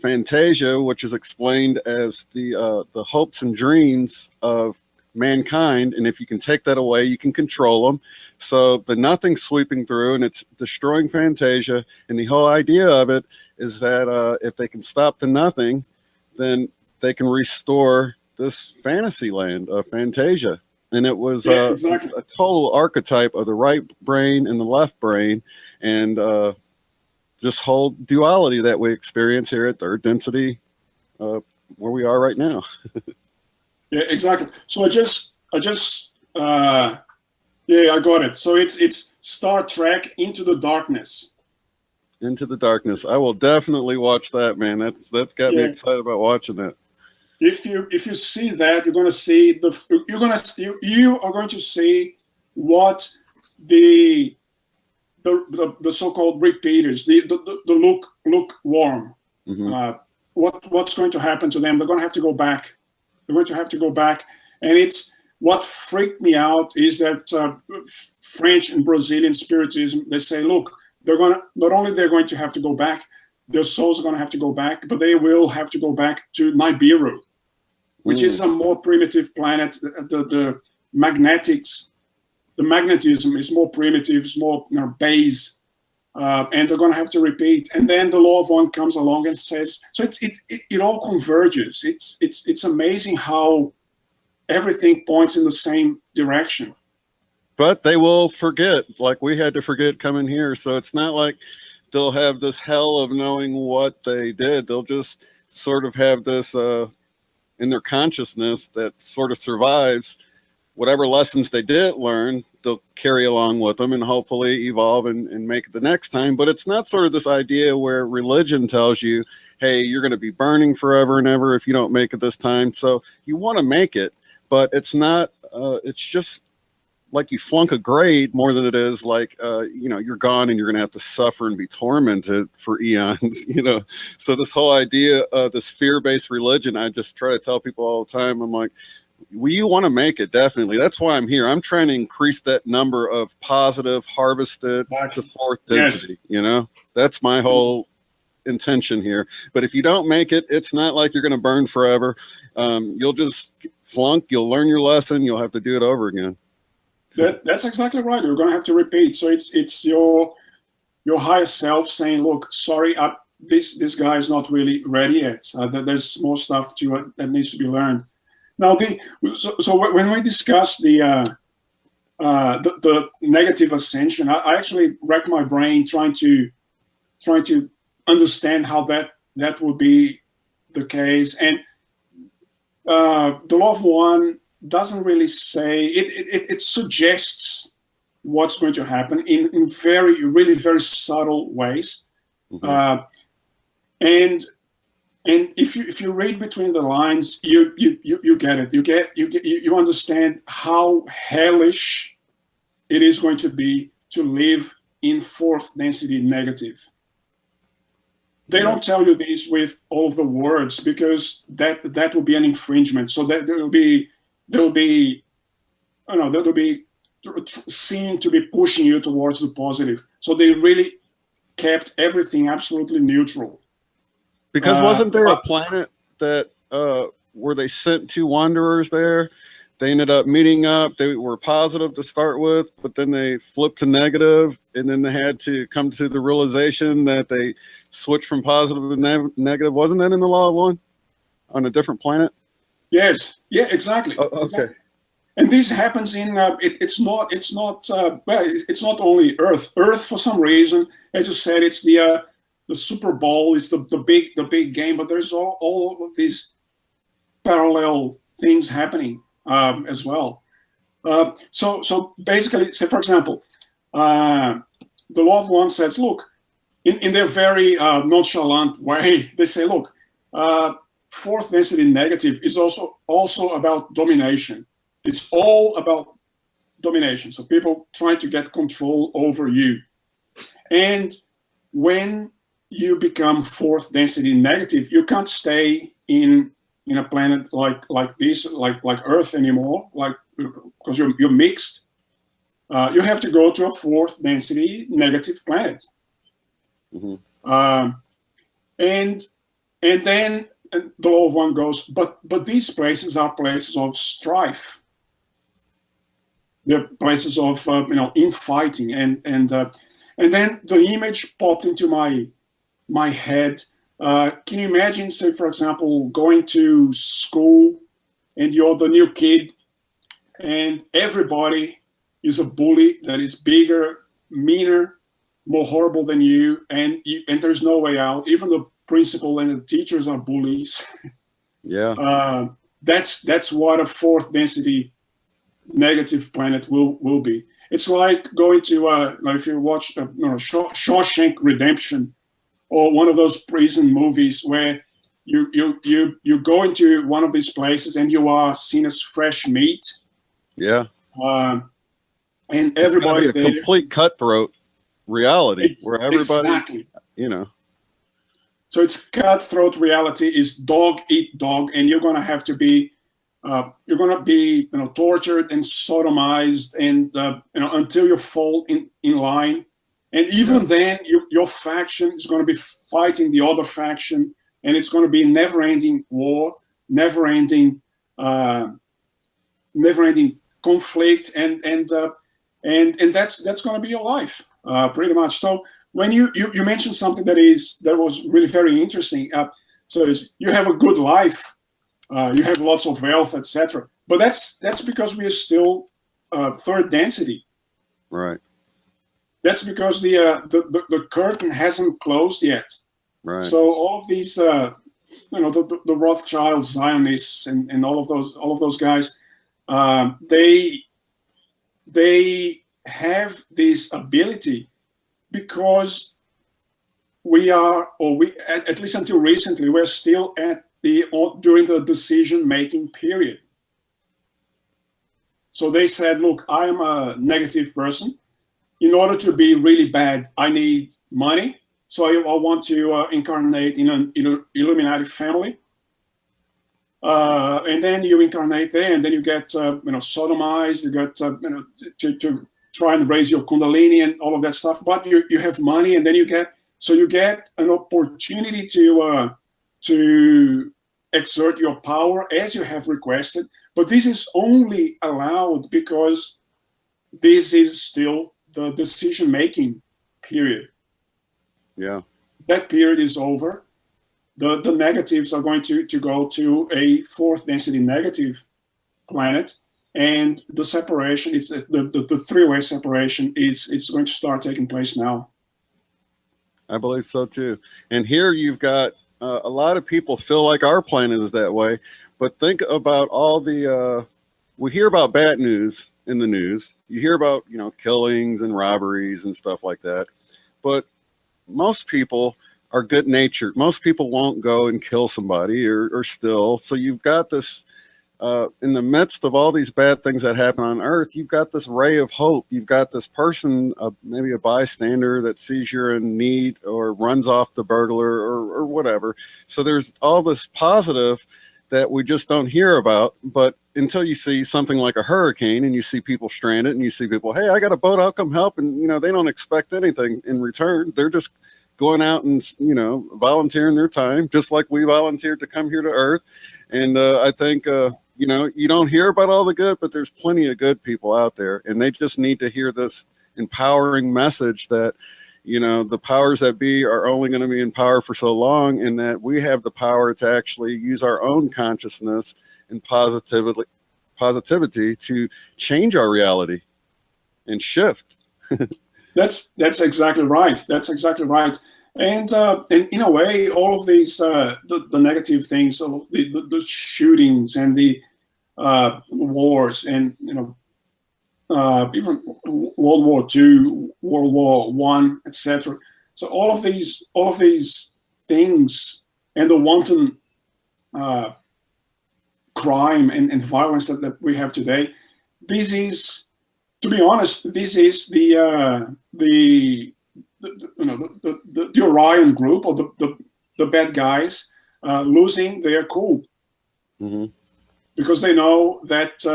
Fantasia, which is explained as the hopes and dreams of mankind, and if you can take that away, you can control them. So the nothing sweeping through, and it's destroying Fantasia. And the whole idea of it is that if they can stop the nothing, then they can restore this fantasy land of Fantasia. And it was exactly. a total archetype of the right brain and the left brain, and this whole duality that we experience here at third density, where we are right now. Yeah, exactly. So I got it. So it's Star Trek Into the Darkness. Into the Darkness. I will definitely watch that, man. That's got me excited about watching that. If you see that, you're going to see you are going to see what the so-called repeaters, the lukewarm, what's going to happen to them. They're going to have to go back. They're going to have to go back. And it's what freaked me out is that French and Brazilian Spiritism, they say, look, not only they're going to have to go back, their souls are going to have to go back, but they will have to go back to Nibiru, which is a more primitive planet. The magnetism is more primitive, it's more base, and they're going to have to repeat. And then the Law of One comes along and says, so it all converges. It's amazing how everything points in the same direction. But they will forget, like we had to forget coming here. So it's not like they'll have this hell of knowing what they did. They'll just sort of have this in their consciousness that sort of survives whatever lessons they did learn. They'll carry along with them and hopefully evolve and make it the next time. But it's not sort of this idea where religion tells you, hey, you're going to be burning forever and ever if you don't make it this time. So you want to make it, but it's not, it's just like you flunk a grade more than it is like, you're gone and you're going to have to suffer and be tormented for eons, So this whole idea of this fear-based religion, I just try to tell people all the time, I'm like, well, you want to make it, definitely. That's why I'm here. I'm trying to increase that number of positive harvested to fourth density, That's my whole intention here. But if you don't make it, it's not like you're going to burn forever. You'll just flunk, you'll learn your lesson, you'll have to do it over again. That's exactly right. You're going to have to repeat. So it's your higher self saying, look, sorry, this guy is not really ready yet. There's more stuff that needs to be learned. Now, so when we discuss the negative ascension, I actually racked my brain trying to understand how that would be the case. And the Law of One doesn't really say, it suggests what's going to happen in really very subtle ways. Mm-hmm. And if you read between the lines, you get it. You understand how hellish it is going to be to live in fourth density negative. They don't tell you this with all of the words because that will be an infringement. So that there will be seen to be pushing you towards the positive. So they really kept everything absolutely neutral. Because wasn't there a planet that where they sent two wanderers there they ended up meeting up. They were positive to start with, but then they flipped to negative, and then they had to come to the realization that they switched from positive to negative. Wasn't that in the Law of One on a different planet? Yes. Yeah. Exactly. Oh, okay. Exactly. And this happens in it's not well, it's not only Earth. Earth, for some reason, as you said, it's the Super Bowl, is the big game, but there's all of these parallel things happening as well. So basically, say for example, the Law of One says, look, in their very nonchalant way, they say, look, fourth density negative is also about domination. It's all about domination. So people trying to get control over you. And when you become fourth density negative, you can't stay in a planet like this, like Earth anymore, because you're mixed. You have to go to a fourth density negative planet. Mm-hmm. And then the Law of One goes, but these places are places of strife. They're places of infighting, and then the image popped into my head. Can you imagine, say for example, going to school and you're the new kid, and everybody is a bully that is bigger, meaner, more horrible than you, and there's no way out. Even the principal and the teachers are bullies. Yeah. That's what a fourth density negative planet will be. It's like going to if you watch Shawshank Redemption, or one of those prison movies where you go into one of these places and you are seen as fresh meat. Yeah. And everybody it's a complete cutthroat reality where everybody, exactly. So it's cutthroat reality, is dog eat dog, and you're gonna have to be tortured and sodomized, and until you fall in line. And even then, your faction is going to be fighting the other faction, and it's going to be never-ending war, never-ending conflict, and that's going to be your life, pretty much. So when you mentioned something that was really very interesting. So you have a good life. You have lots of wealth, etc. But that's because we are still third density. Right. That's because the curtain hasn't closed yet. Right. So all of these, the Rothschild Zionists and all of those guys, they have this ability because we are, at least until recently, we're still during the decision-making period. So they said, look, I'm a negative person. In order to be really bad, I need money. So I want to incarnate in an Illuminati family. And then you incarnate there, and then you get sodomized. You get to try and raise your kundalini and all of that stuff. But you have money, and then you get an opportunity to exert your power as you have requested. But this is only allowed because this is still the decision-making period. Yeah. That period is over. The negatives are going to go to a fourth density negative planet, and the separation, it's the three-way separation, it's going to start taking place now. I believe so too. And here you've got a lot of people feel like our planet is that way, but think about all the we hear about bad news in the news. You hear about killings and robberies and stuff like that, but most people are good natured. Most people won't go and kill somebody or steal. So you've got this in the midst of all these bad things that happen on Earth, you've got this ray of hope. You've got this person, maybe a bystander that sees you're in need or runs off the burglar or whatever. So there's all this positive that we just don't hear about. But until you see something like a hurricane and you see people stranded and you see people, hey, I got a boat, I'll come help. And, they don't expect anything in return. They're just going out and, volunteering their time, just like we volunteered to come here to Earth. And I think you know, you don't hear about all the good, but there's plenty of good people out there, and they just need to hear this empowering message that, you know, the powers that be are only going to be in power for so long, and that we have the power to actually use our own consciousness and positivity to change our reality and shift. That's exactly right. That's exactly right. And in a way, all of these the negative things, so the shootings and the wars, and even World War II, World War One, etc. So all of these things, and the wanton crime and violence that we have today, this is, to be honest, this is the Orion group, or the bad guys losing their cool, because they know that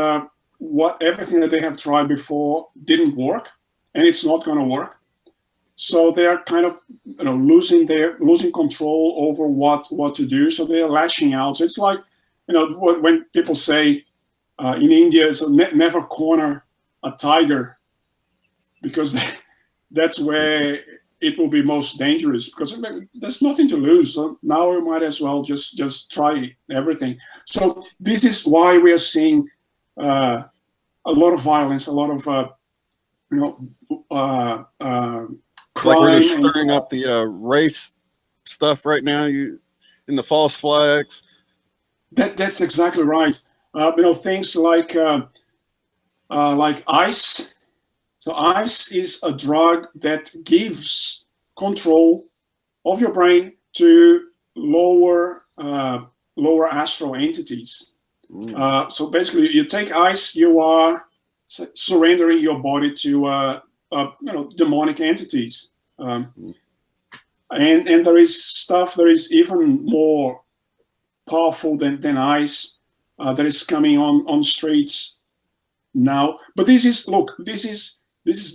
everything that they have tried before didn't work, and it's not going to work. So they are kind of losing control over what to do. So they are lashing out. So it's like, when people say in India, it's never corner a tiger, because that's where it will be most dangerous, because there's nothing to lose. So now we might as well just try everything. So this is why we are seeing a lot of violence, a lot of crime. Like we're just stirring up the race stuff right now. In the false flags. That's exactly right. Things like ice. So ice is a drug that gives control of your brain to lower astral entities. So basically, you take ice, you are surrendering your body to demonic entities. And there is even more powerful than ice that is coming on streets now. But this is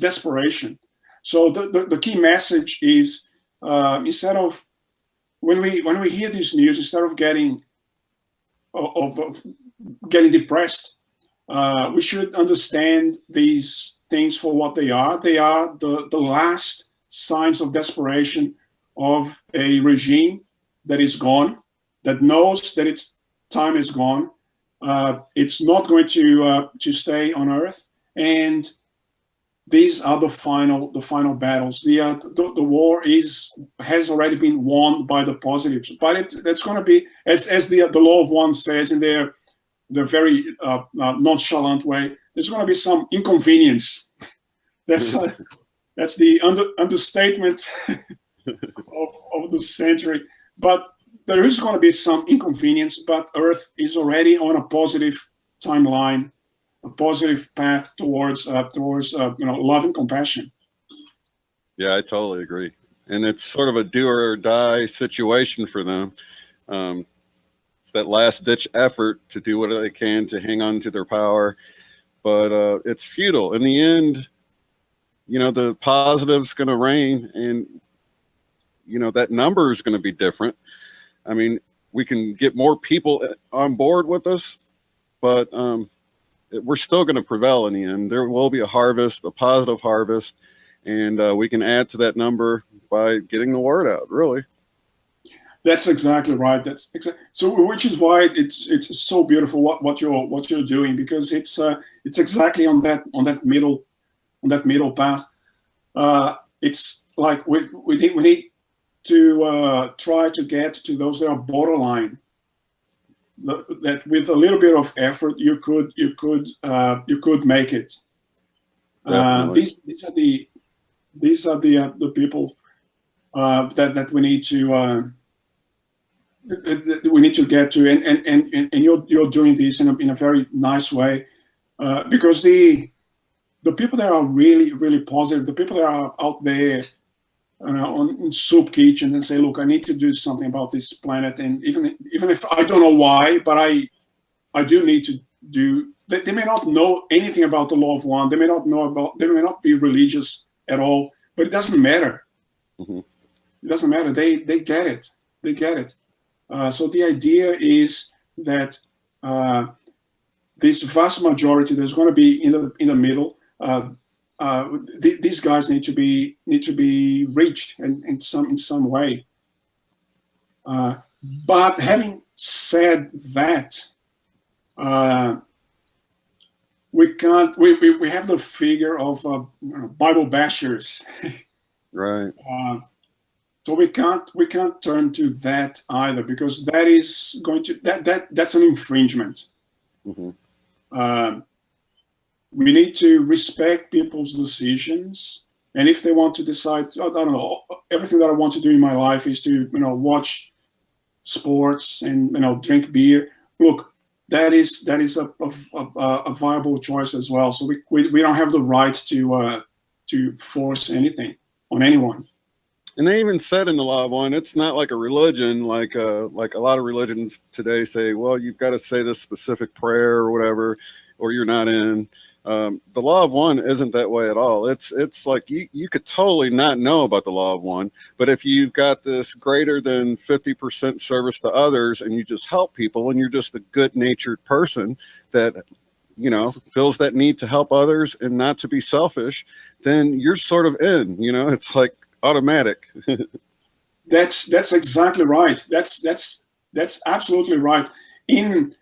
desperation. So the key message is, instead of, when we hear this news, instead of getting depressed, we should understand these things for what they are. They are the last signs of desperation of a regime that is gone, that knows that its time is gone. It's not going to stay on Earth, and these are the final battles. The war has already been won by the positives, but that's going to be, as the law of one says in their very nonchalant way, there's going to be some inconvenience. That's the understatement of the century. But there is going to be some inconvenience, but Earth is already on a positive timeline, a positive path towards love and compassion. Yeah, I totally agree. And it's sort of a do or die situation for them. It's that last ditch effort to do what they can to hang on to their power, but it's futile. In the end, the positive's going to reign, and that number is going to be different. I mean, we can get more people on board with us, but we're still going to prevail in the end. There will be a harvest, a positive harvest, and we can add to that number by getting the word out, really. That's exactly right. So, which is why it's so beautiful what you're doing, because it's exactly on that middle path. It's like we need to try to get to those that are borderline. That with a little bit of effort you could make it. These are the people that we need to get to, and you're doing this in a very nice way, because the people that are really, really positive, the people that are out there in soup kitchens and say, look, I need to do something about this planet, and even if I don't know why, but I do need to do. They may not know anything about the law of one. They may not be religious at all, but it doesn't matter. Mm-hmm. It doesn't matter. They get it. They get it. So the idea is that this vast majority that's going to be in the middle. These guys need to be reached in some way. But having said that, we can't. We have the figure of Bible bashers, Right. so we can't turn to that either, because that is going to that's an infringement. Mm-hmm. We need to respect people's decisions, and if they want to decide, I don't know, everything that I want to do in my life is to watch sports and drink beer. Look, that is a viable choice as well. So we don't have the right to force anything on anyone. And they even said in the Law of One, it's not like a religion, like a lot of religions today say, well, you've got to say this specific prayer or whatever, or you're not in. The Law of One isn't that way at all. It's like you could totally not know about the Law of One, but if you've got this greater than 50% service to others and you just help people and you're just a good-natured person that feels that need to help others and not to be selfish, then you're sort of in. It's like automatic. That's exactly right. That's absolutely right. In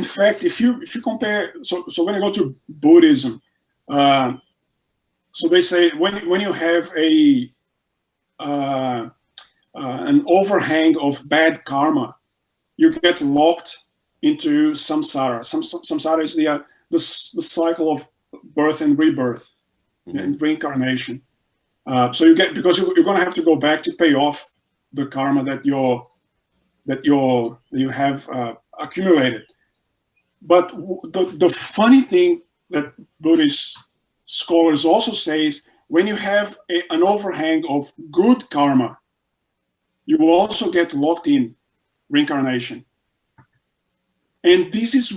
fact, if you compare, so when you go to Buddhism, so they say when you have an overhang of bad karma, you get locked into samsara. Samsara is the cycle of birth and rebirth, mm-hmm. and reincarnation. So because you're going to have to go back to pay off the karma that you have accumulated. But the funny thing that Buddhist scholars also say is when you have an overhang of good karma, you will also get locked in reincarnation. And this is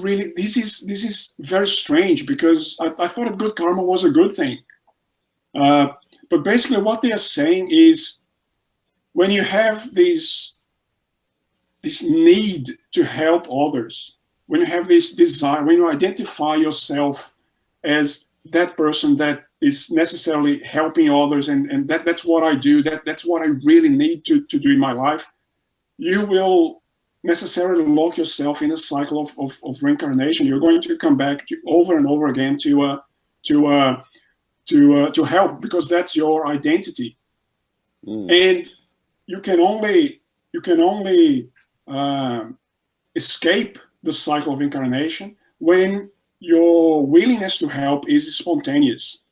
very strange, because I thought a good karma was a good thing. But basically what they are saying is when you have this need to help others, when you have this desire, when you identify yourself as that person that is necessarily helping others, and that's what I do, that's what I really need to do in my life, you will necessarily lock yourself in a cycle of reincarnation. You're going to come back over and over again to help, because that's your identity. And you can only escape the cycle of incarnation when your willingness to help is spontaneous.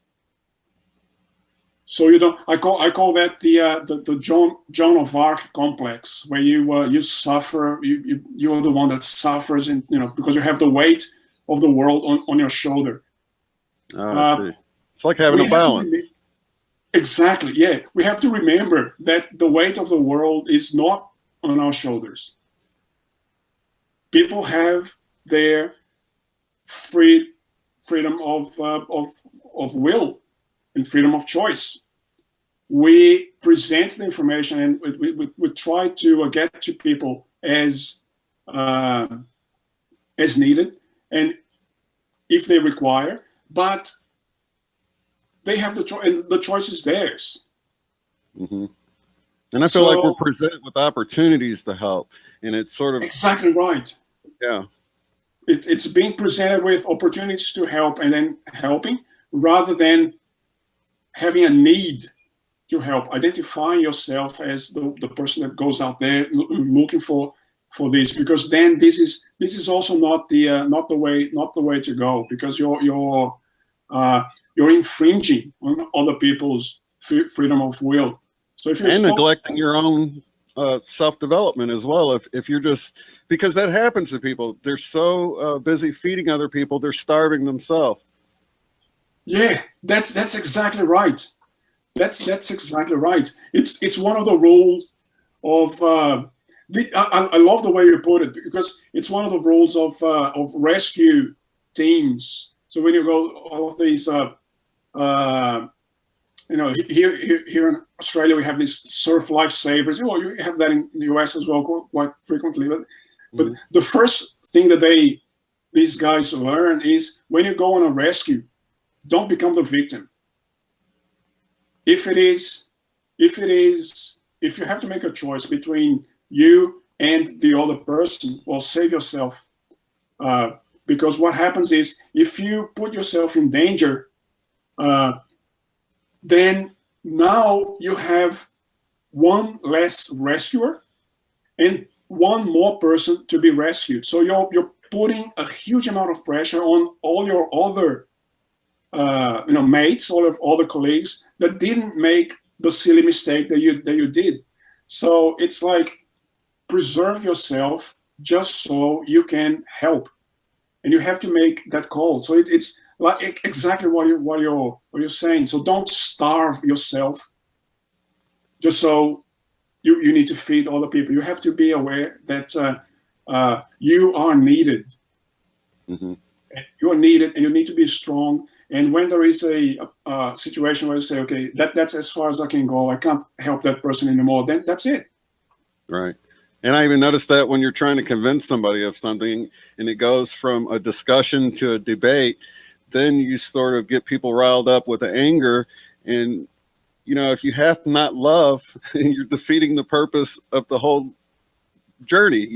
So you don't. I call that the Joan of Arc complex, where you suffer. You're the one that suffers, and because you have the weight of the world on your shoulder. I see. It's like having a balance. Exactly. Yeah, we have to remember that the weight of the world is not on our shoulders. People have their freedom of will and freedom of choice. We present the information, and we try to get to people as needed, and if they require, but they have the choice, and the choice is theirs. Mm-hmm. And I feel like we're presented with opportunities to help, and it's sort of exactly right. Yeah. It's being presented with opportunities to help and then helping, rather than having a need to help, identifying yourself as the person that goes out there looking for this, because then this is also not the way to go, because you're infringing on other people's freedom of will. So if you're neglecting your own self-development as well, if you're just, because that happens to people, they're so busy feeding other people, they're starving themselves. Yeah, that's exactly right. That's exactly right. It's one of the rules of I love the way you put it, because it's one of the rules of rescue teams. So when you go all of these here in Australia, we have these surf lifesavers. You have that in the US as well quite frequently. But the first thing that they these guys learn is when you go on a rescue, don't become the victim. If you have to make a choice between you and the other person, well, save yourself. Because what happens is, if you put yourself in danger, then now you have one less rescuer and one more person to be rescued. So you're putting a huge amount of pressure on all your other mates, all of other colleagues that didn't make the silly mistake that you did. So it's like, preserve yourself just so you can help, and you have to make that call. So it's like exactly what you're saying. So don't starve yourself just so you need to feed other people. You have to be aware that you are needed. Mm-hmm. You are needed, and you need to be strong. And when there is a situation where you say, okay, that's as far as I can go, I can't help that person anymore, then that's it. Right. And I even noticed that when you're trying to convince somebody of something and it goes from a discussion to a debate, then you sort of get people riled up with the anger. And, if you have not love, you're defeating the purpose of the whole journey,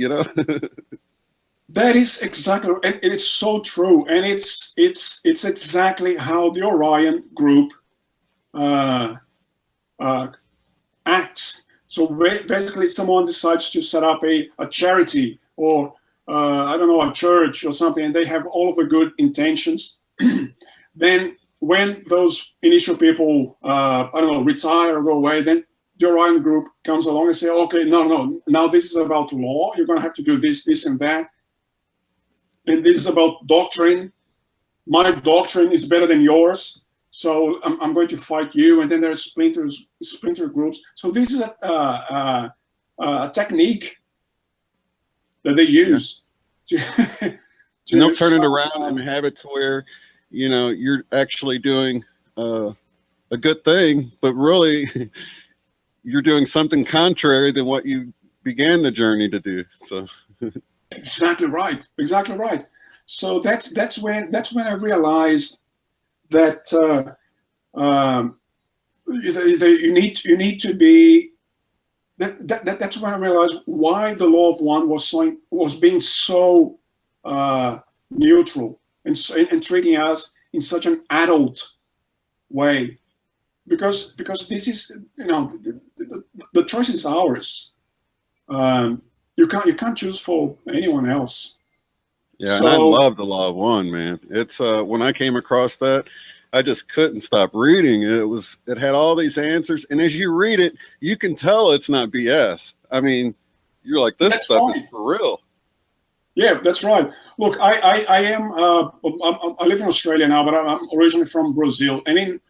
That is exactly, and it's so true. And it's exactly how the Orion group acts. So basically, someone decides to set up a charity, or I don't know, a church or something, and they have all of the good intentions. Then when those initial people, retire or go away, then the Orion group comes along and say, okay, no, now this is about law. You're going to have to do this, this, and that. And this is about doctrine. My doctrine is better than yours, so I'm going to fight you. And then there's splinter groups. So this is a technique that they use. And they'll turn it around and have it to where, you're actually doing a good thing, but really you're doing something contrary than what you began the journey to do. So Exactly right. So that's when I realized that you need to be. That's when I realized why the law of one was being so neutral and treating us in such an adult way, because this is the choice is ours. You can't choose for anyone else. Yeah, so, and I love the law of one, man. It's when I came across that, I just couldn't stop reading. It had all these answers, and as you read it, you can tell it's not BS. I mean, you're like, this stuff is for real. Yeah, that's right. Look, I live in Australia now, but I'm originally from Brazil, and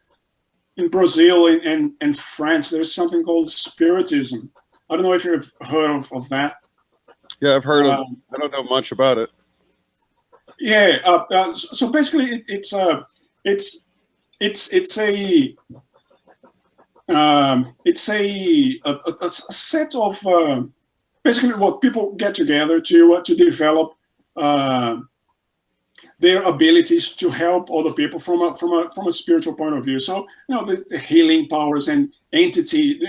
in Brazil and France, there's something called Spiritism. I don't know if you've heard of that. Yeah, I've heard of. I don't know much about it. Yeah. So basically, it's a set of basically what people get together to develop their abilities to help other people from a spiritual point of view. So the healing powers and entity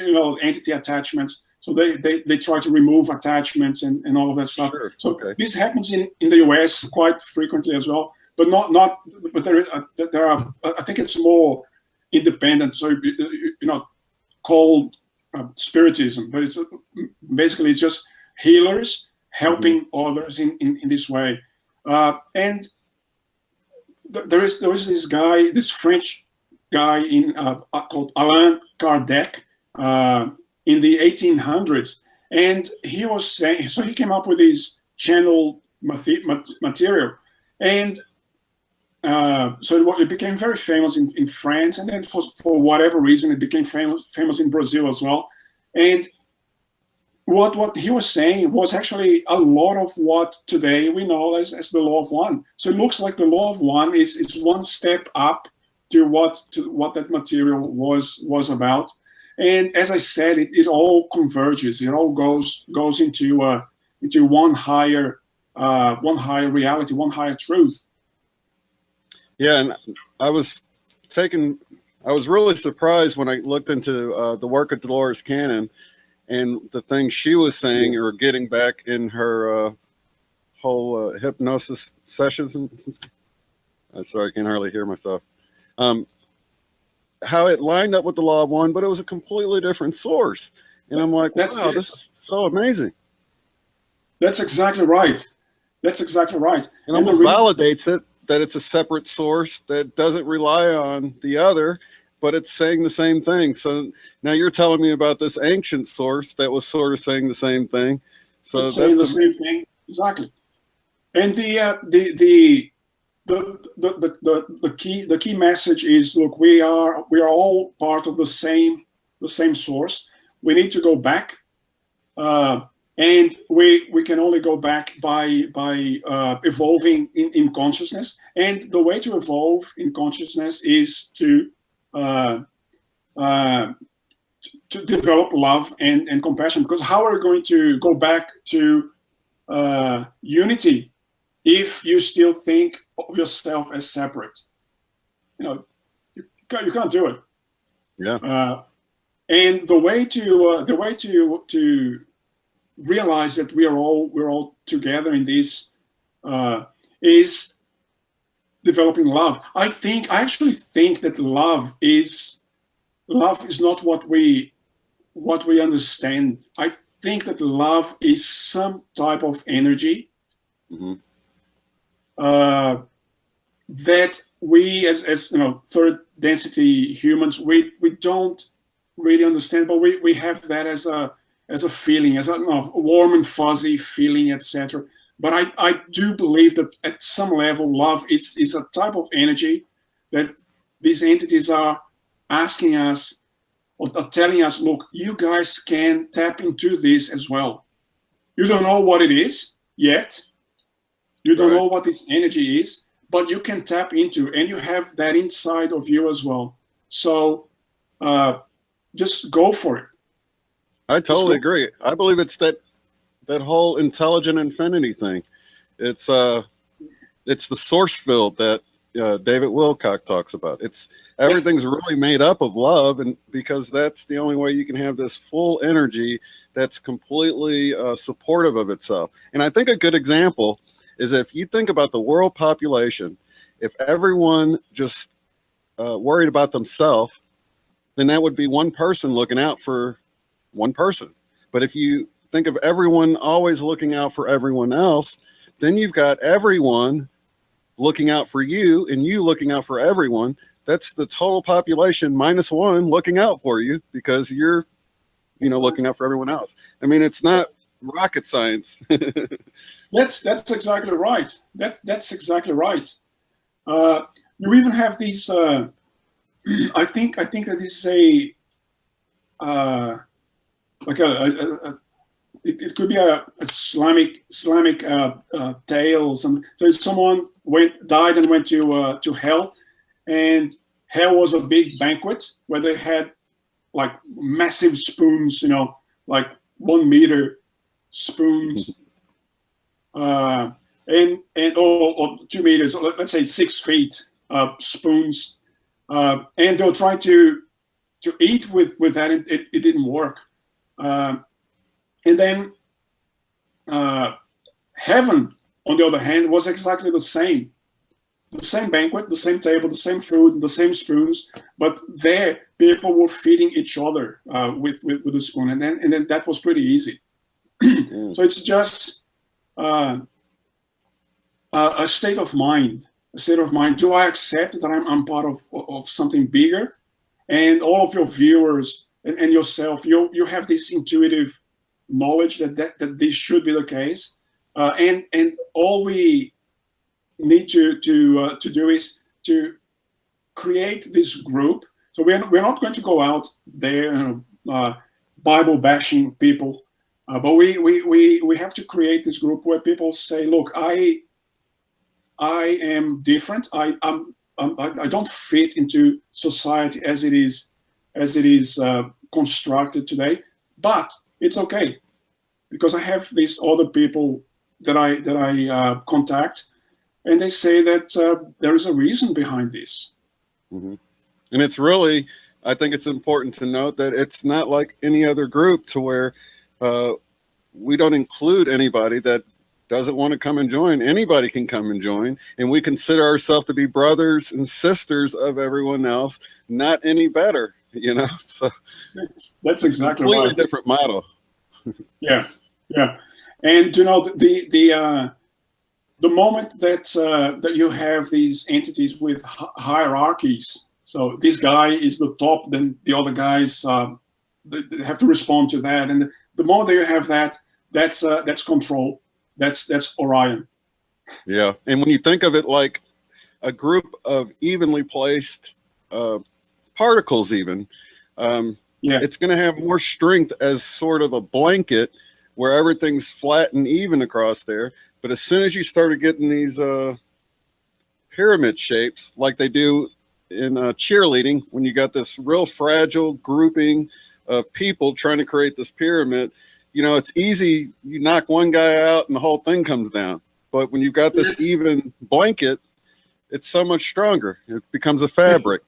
attachments. So they try to remove attachments and all of that stuff. Sure. So okay. This happens in the US quite frequently as well, but but there are I think it's more independent. So called Spiritism, but it's basically just healers helping others in this way. And there is this guy, this French guy called Allan Kardec. In the 1800s, and he was saying, so he came up with his channel material, and so it became very famous in France, and then for whatever reason, it became famous in Brazil as well. And what he was saying was actually a lot of what today we know as the law of one. So it looks like the law of one is one step up to what that material was about. And as I said, it all converges. It all goes into one higher one higher reality, one higher truth. Yeah, and I was really surprised when I looked into the work of Dolores Cannon and the things she was saying or getting back in her whole hypnosis sessions. Sorry, I can hardly hear myself. How it lined up with the law of one, but it was a completely different source. And I'm like, wow, this is so amazing. That's exactly right. That's exactly right. It almost validates it that it's a separate source that doesn't rely on the other, but it's saying the same thing. So now you're telling me about this ancient source that was sort of saying the same thing. So it's saying the same thing, exactly. And the key message is: look, we are all part of the same source. We need to go back, and we can only go back by evolving in consciousness. And the way to evolve in consciousness is to develop love and compassion. Because how are we going to go back to unity if you still think of yourself as separate? You can't do it. Yeah. And the way to realize that we're all together in this is developing love. I actually think that love is not what we understand. I think that love is some type of energy. Mm-hmm. That we as third density humans, we don't really understand, but we have that as a feeling, as a warm and fuzzy feeling, etc. But I do believe that at some level, love is a type of energy that these entities are asking us or telling us, look, you guys can tap into this as well. You don't know what it is yet. You don't know what this energy is, but you can tap into, and you have that inside of you as well. So just go for it. I totally agree. I believe it's that whole intelligent infinity thing. It's the source field that David Wilcock talks about. Everything's really made up of love, and because that's the only way you can have this full energy that's completely supportive of itself. And I think a good example is if you think about the world population, if everyone just worried about themselves, then that would be one person looking out for one person. But if you think of everyone always looking out for everyone else, then you've got everyone looking out for you and you looking out for everyone. That's the total population minus one looking out for you because you're, looking out for everyone else. I mean, it's not rocket science. That's exactly right. That's exactly right. You even have these. I think that this is it could be a Islamic tale. So someone died and went to hell, and hell was a big banquet where they had like massive spoons, like 1 meter spoons, and or 2 meters, or let's say 6 feet spoons, and they'll try to eat with that. It didn't work. And then heaven, on the other hand, was exactly the same banquet, the same table, the same food, the same spoons, but there people were feeding each other with the spoon, and then that was pretty easy. So it's just a state of mind. Do I accept that I'm part of something bigger? And all of your viewers and yourself, you have this intuitive knowledge that this should be the case, and all we need to do is to create this group. So we're not going to go out there Bible bashing people, but we have to create this group where people say, look, I am different. I don't fit into society as it is constructed today, but it's okay because I have these other people that I contact, and they say that there is a reason behind this. Mm-hmm. And it's really, I think it's important to note that it's not like any other group to where we don't include anybody that doesn't want to come and join. Anybody can come and join, and we consider ourselves to be brothers and sisters of everyone else, not any better, you know. So that's exactly a completely right. different model. Yeah, yeah, and you know the moment that that you have these entities with hierarchies, so this guy is the top, then the other guys they have to respond to that, and the moment that you have that, that's control. That's Orion. Yeah, and when you think of it like a group of evenly placed particles, even Yeah, it's going to have more strength as sort of a blanket where everything's flat and even across there. But as soon as you started getting these pyramid shapes, like they do in cheerleading, when you got this real fragile grouping of people trying to create this pyramid, you know, it's easy. You knock one guy out and the whole thing comes down. But when you've got this even blanket, it's so much stronger. It becomes a fabric,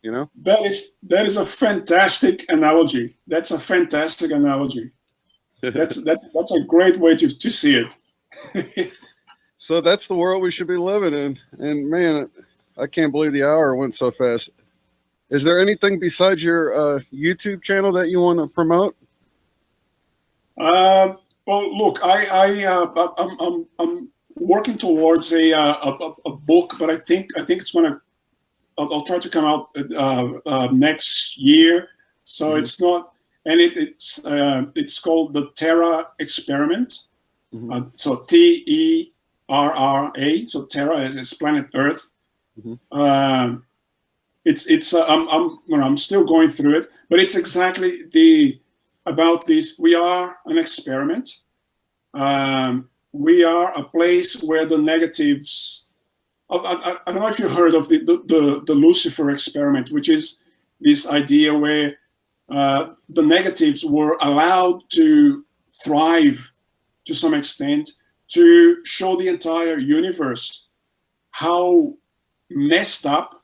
you know? that is a fantastic analogy. That's a fantastic analogy. That's a great way to see it. So that's the world we should be living in. And man, I can't believe the hour went so fast. Is there anything besides your YouTube channel that you want to promote? Well, look, I'm working towards a book, but I think it's gonna. I'll try to come out next year. So it's not, and it's called the Terra Experiment. So TERRA. So Terra is planet Earth. I'm still going through it, but it's exactly about this. We are an experiment. We are a place where the negatives. I don't know if you heard of the Lucifer experiment, which is this idea where the negatives were allowed to thrive to some extent to show the entire universe how messed up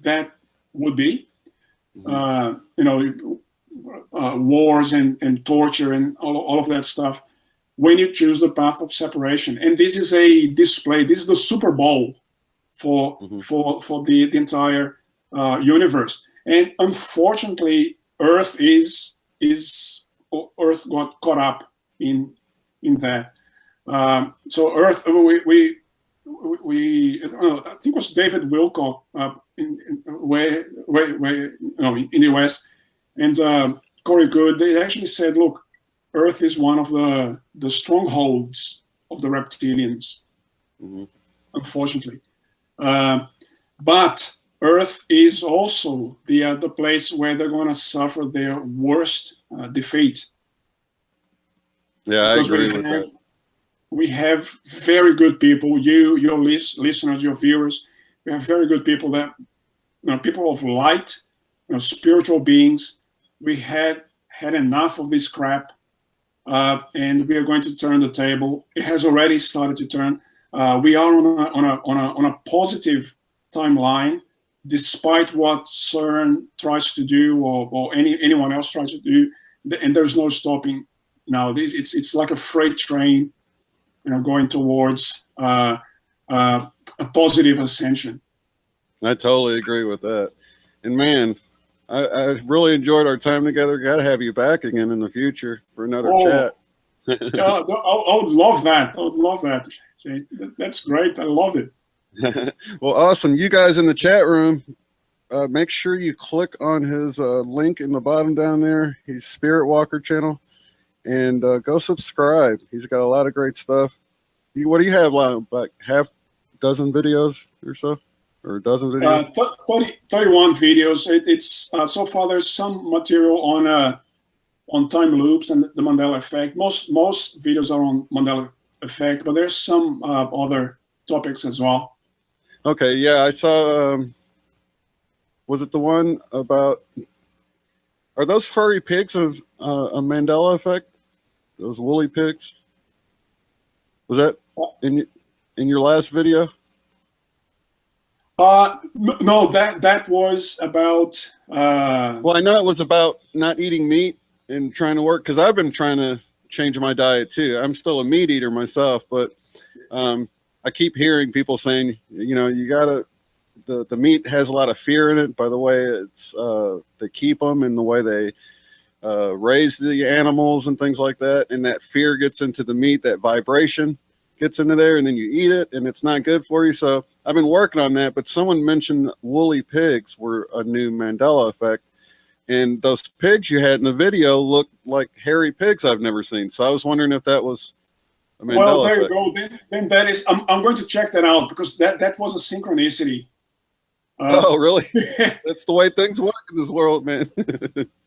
that would be. Wars and torture and all of that stuff when you choose the path of separation. And this is a display. This is the Super Bowl for the entire universe. And unfortunately, Earth got caught up in that. So Earth, we I think it was David Wilcock in the US, and Corey Good. They actually said, look, Earth is one of the strongholds of the reptilians, unfortunately. But Earth is also the place where they're going to suffer their worst defeat. Yeah, because I agree with that. We have very good people. Your listeners, your viewers, we have very good people that, people of light, spiritual beings. We had enough of this crap, and we are going to turn the table. It has already started to turn. We are on a positive timeline, despite what CERN tries to do or anyone else tries to do, and there's no stopping now. It's like a freight train, going towards a positive ascension. I totally agree with that. And man, I really enjoyed our time together. Got to have you back again in the future for another chat. I would love that. I would love that. That's great. I love it. Well, awesome. You guys in the chat room, make sure you click on his link in the bottom down there. He's Spiritwalker channel. And go subscribe. He's got a lot of great stuff. What do you have, like half dozen videos or so? Or a dozen videos? 31 videos. It's so far there's some material on time loops and the Mandela Effect. Most videos are on Mandela Effect, but there's some other topics as well. Okay, yeah, I saw. Was it the one about? Are those furry pigs of a Mandela Effect? Those woolly pigs? Was that in in your last video? No, that was about. Well, I know it was about not eating meat and trying to work because I've been trying to change my diet too. I'm still a meat eater myself, but I keep hearing people saying, you know, you gotta. The meat has a lot of fear in it by the way it's they keep them and the way they raise the animals and things like that, and that fear gets into the meat, that vibration gets into there, and then you eat it, and it's not good for you. So I've been working on that. But someone mentioned woolly pigs were a new Mandela effect, and those pigs you had in the video looked like hairy pigs I've never seen. So I was wondering if that was a Well, Mandela there you effect. go. Then that is. I'm going to check that out because that was a synchronicity. Oh, really? Yeah, That's the way things work in this world, man.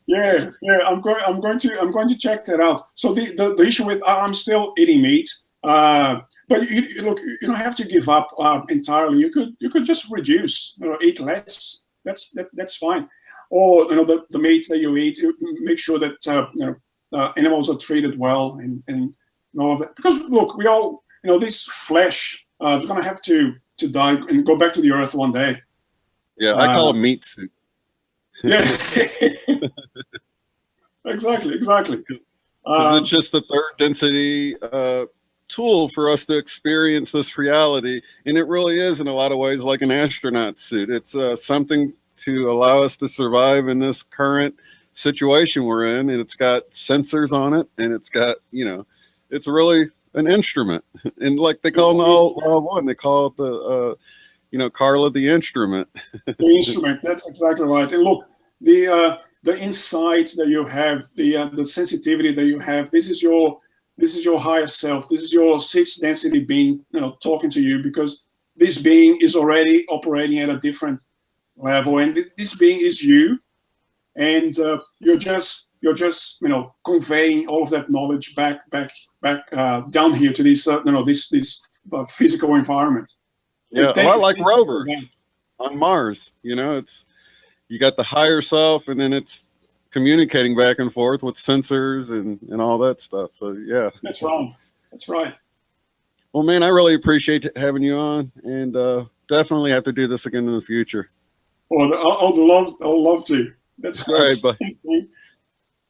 yeah. I'm going to check that out. So the issue with I'm still eating meat, but look, you don't have to give up entirely. You could just reduce, eat less. That's fine. Or the meat that you eat, make sure that animals are treated well and all of that. Because look, we all this flesh is going to have to die and go back to the earth one day. Yeah, I call Uh, them meat soup. yeah. Exactly. Because it's Um, just the third density tool for us to experience this reality. And it really is, in a lot of ways, like an astronaut suit. It's something to allow us to survive in this current situation we're in. And it's got sensors on it, and it's got, you know, it's really an instrument. And like they call it's it an all one, they call it the, you know, Carla the instrument. the instrument. That's exactly right. And look, the insight that you have, the sensitivity that you have. This is your higher self. This is your sixth density being, talking to you because this being is already operating at a different level, and this being is you, and you're just conveying all of that knowledge back down here to this physical environment. Yeah, a lot like Thank you for that. rovers on Mars. You know, it's you got the higher self, and then it's communicating back and forth with sensors and all that stuff. So yeah. That's right. That's right. Well, man, I really appreciate having you on, and definitely have to do this again in the future. Well, I'd love to. That's All great. right, but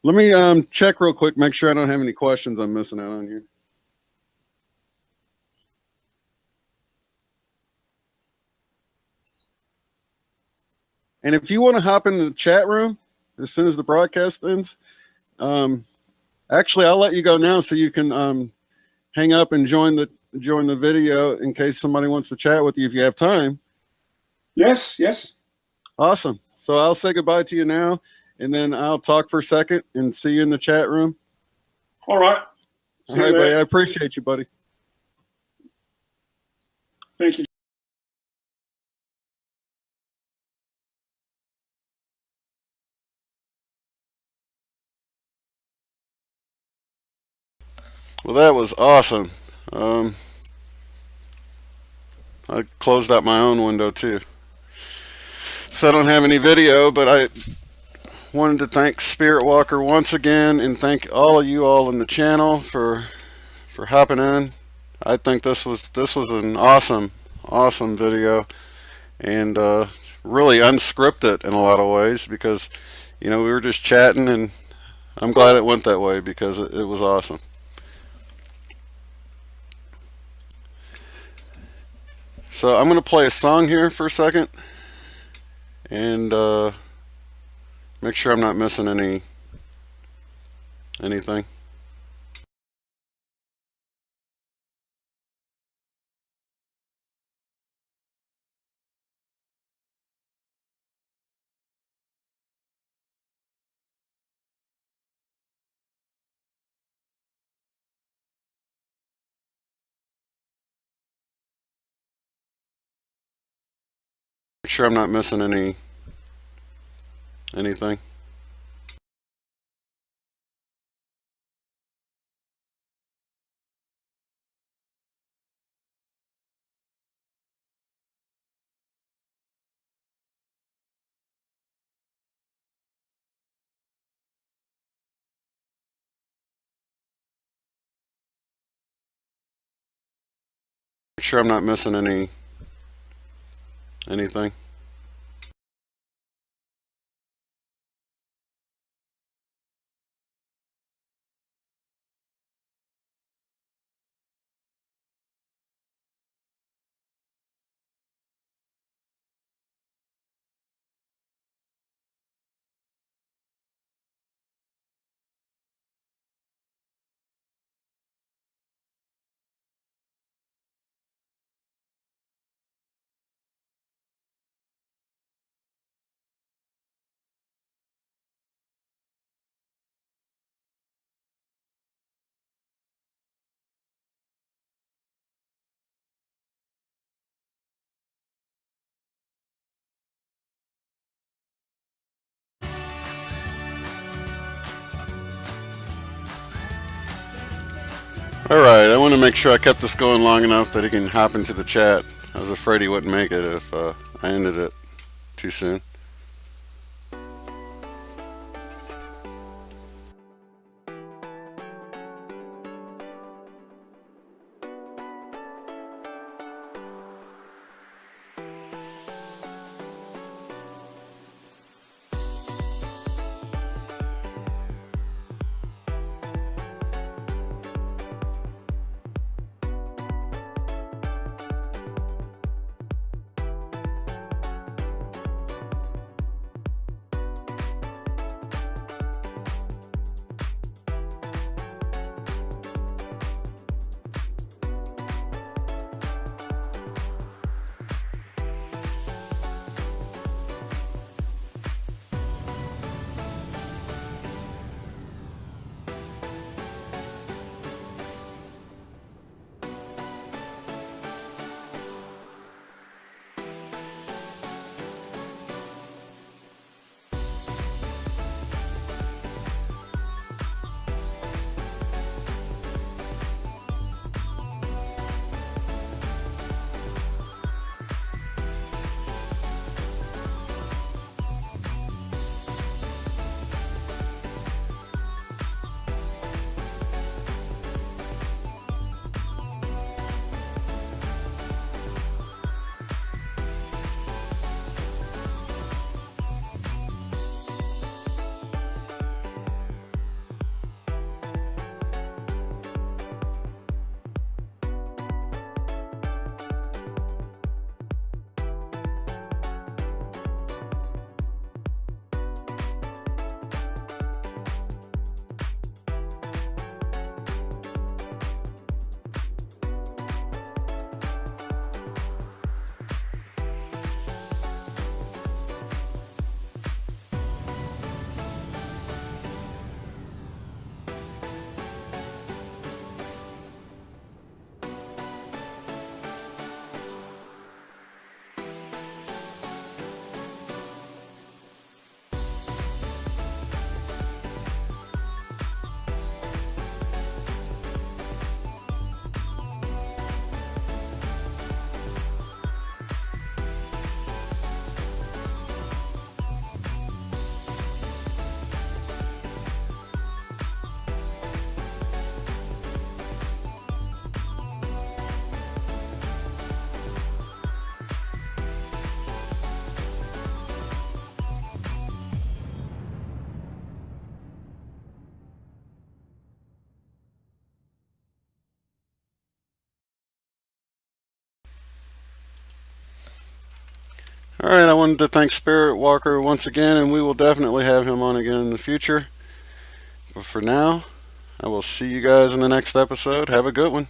let me check real quick, make sure I don't have any questions I'm missing out on here. And if you want to hop into the chat room as soon as the broadcast ends, um, actually, I'll let you go now so you can hang up and join the video in case somebody wants to chat with you if you have time. Yes. Awesome. So I'll say goodbye to you now, and then I'll talk for a second and see you in the chat room. All right. All See you right, buddy. I there. appreciate you, buddy. Thank you. Well, that was awesome. I closed out my own window too. So I don't have any video, but I wanted to thank Spiritwalker once again and thank all of you all in the channel for hopping in. I think this was an awesome video, and really unscripted in a lot of ways because we were just chatting, and I'm glad it went that way because it was awesome. So I'm gonna play a song here for a second and make sure I'm not missing anything. Make sure I'm not missing anything. Make sure I'm not missing anything. Alright, I want to make sure I kept this going long enough that he can hop into the chat. I was afraid he wouldn't make it if I ended it too soon. Alright, I wanted to thank Spiritwalker once again, and we will definitely have him on again in the future. But for now, I will see you guys in the next episode. Have a good one.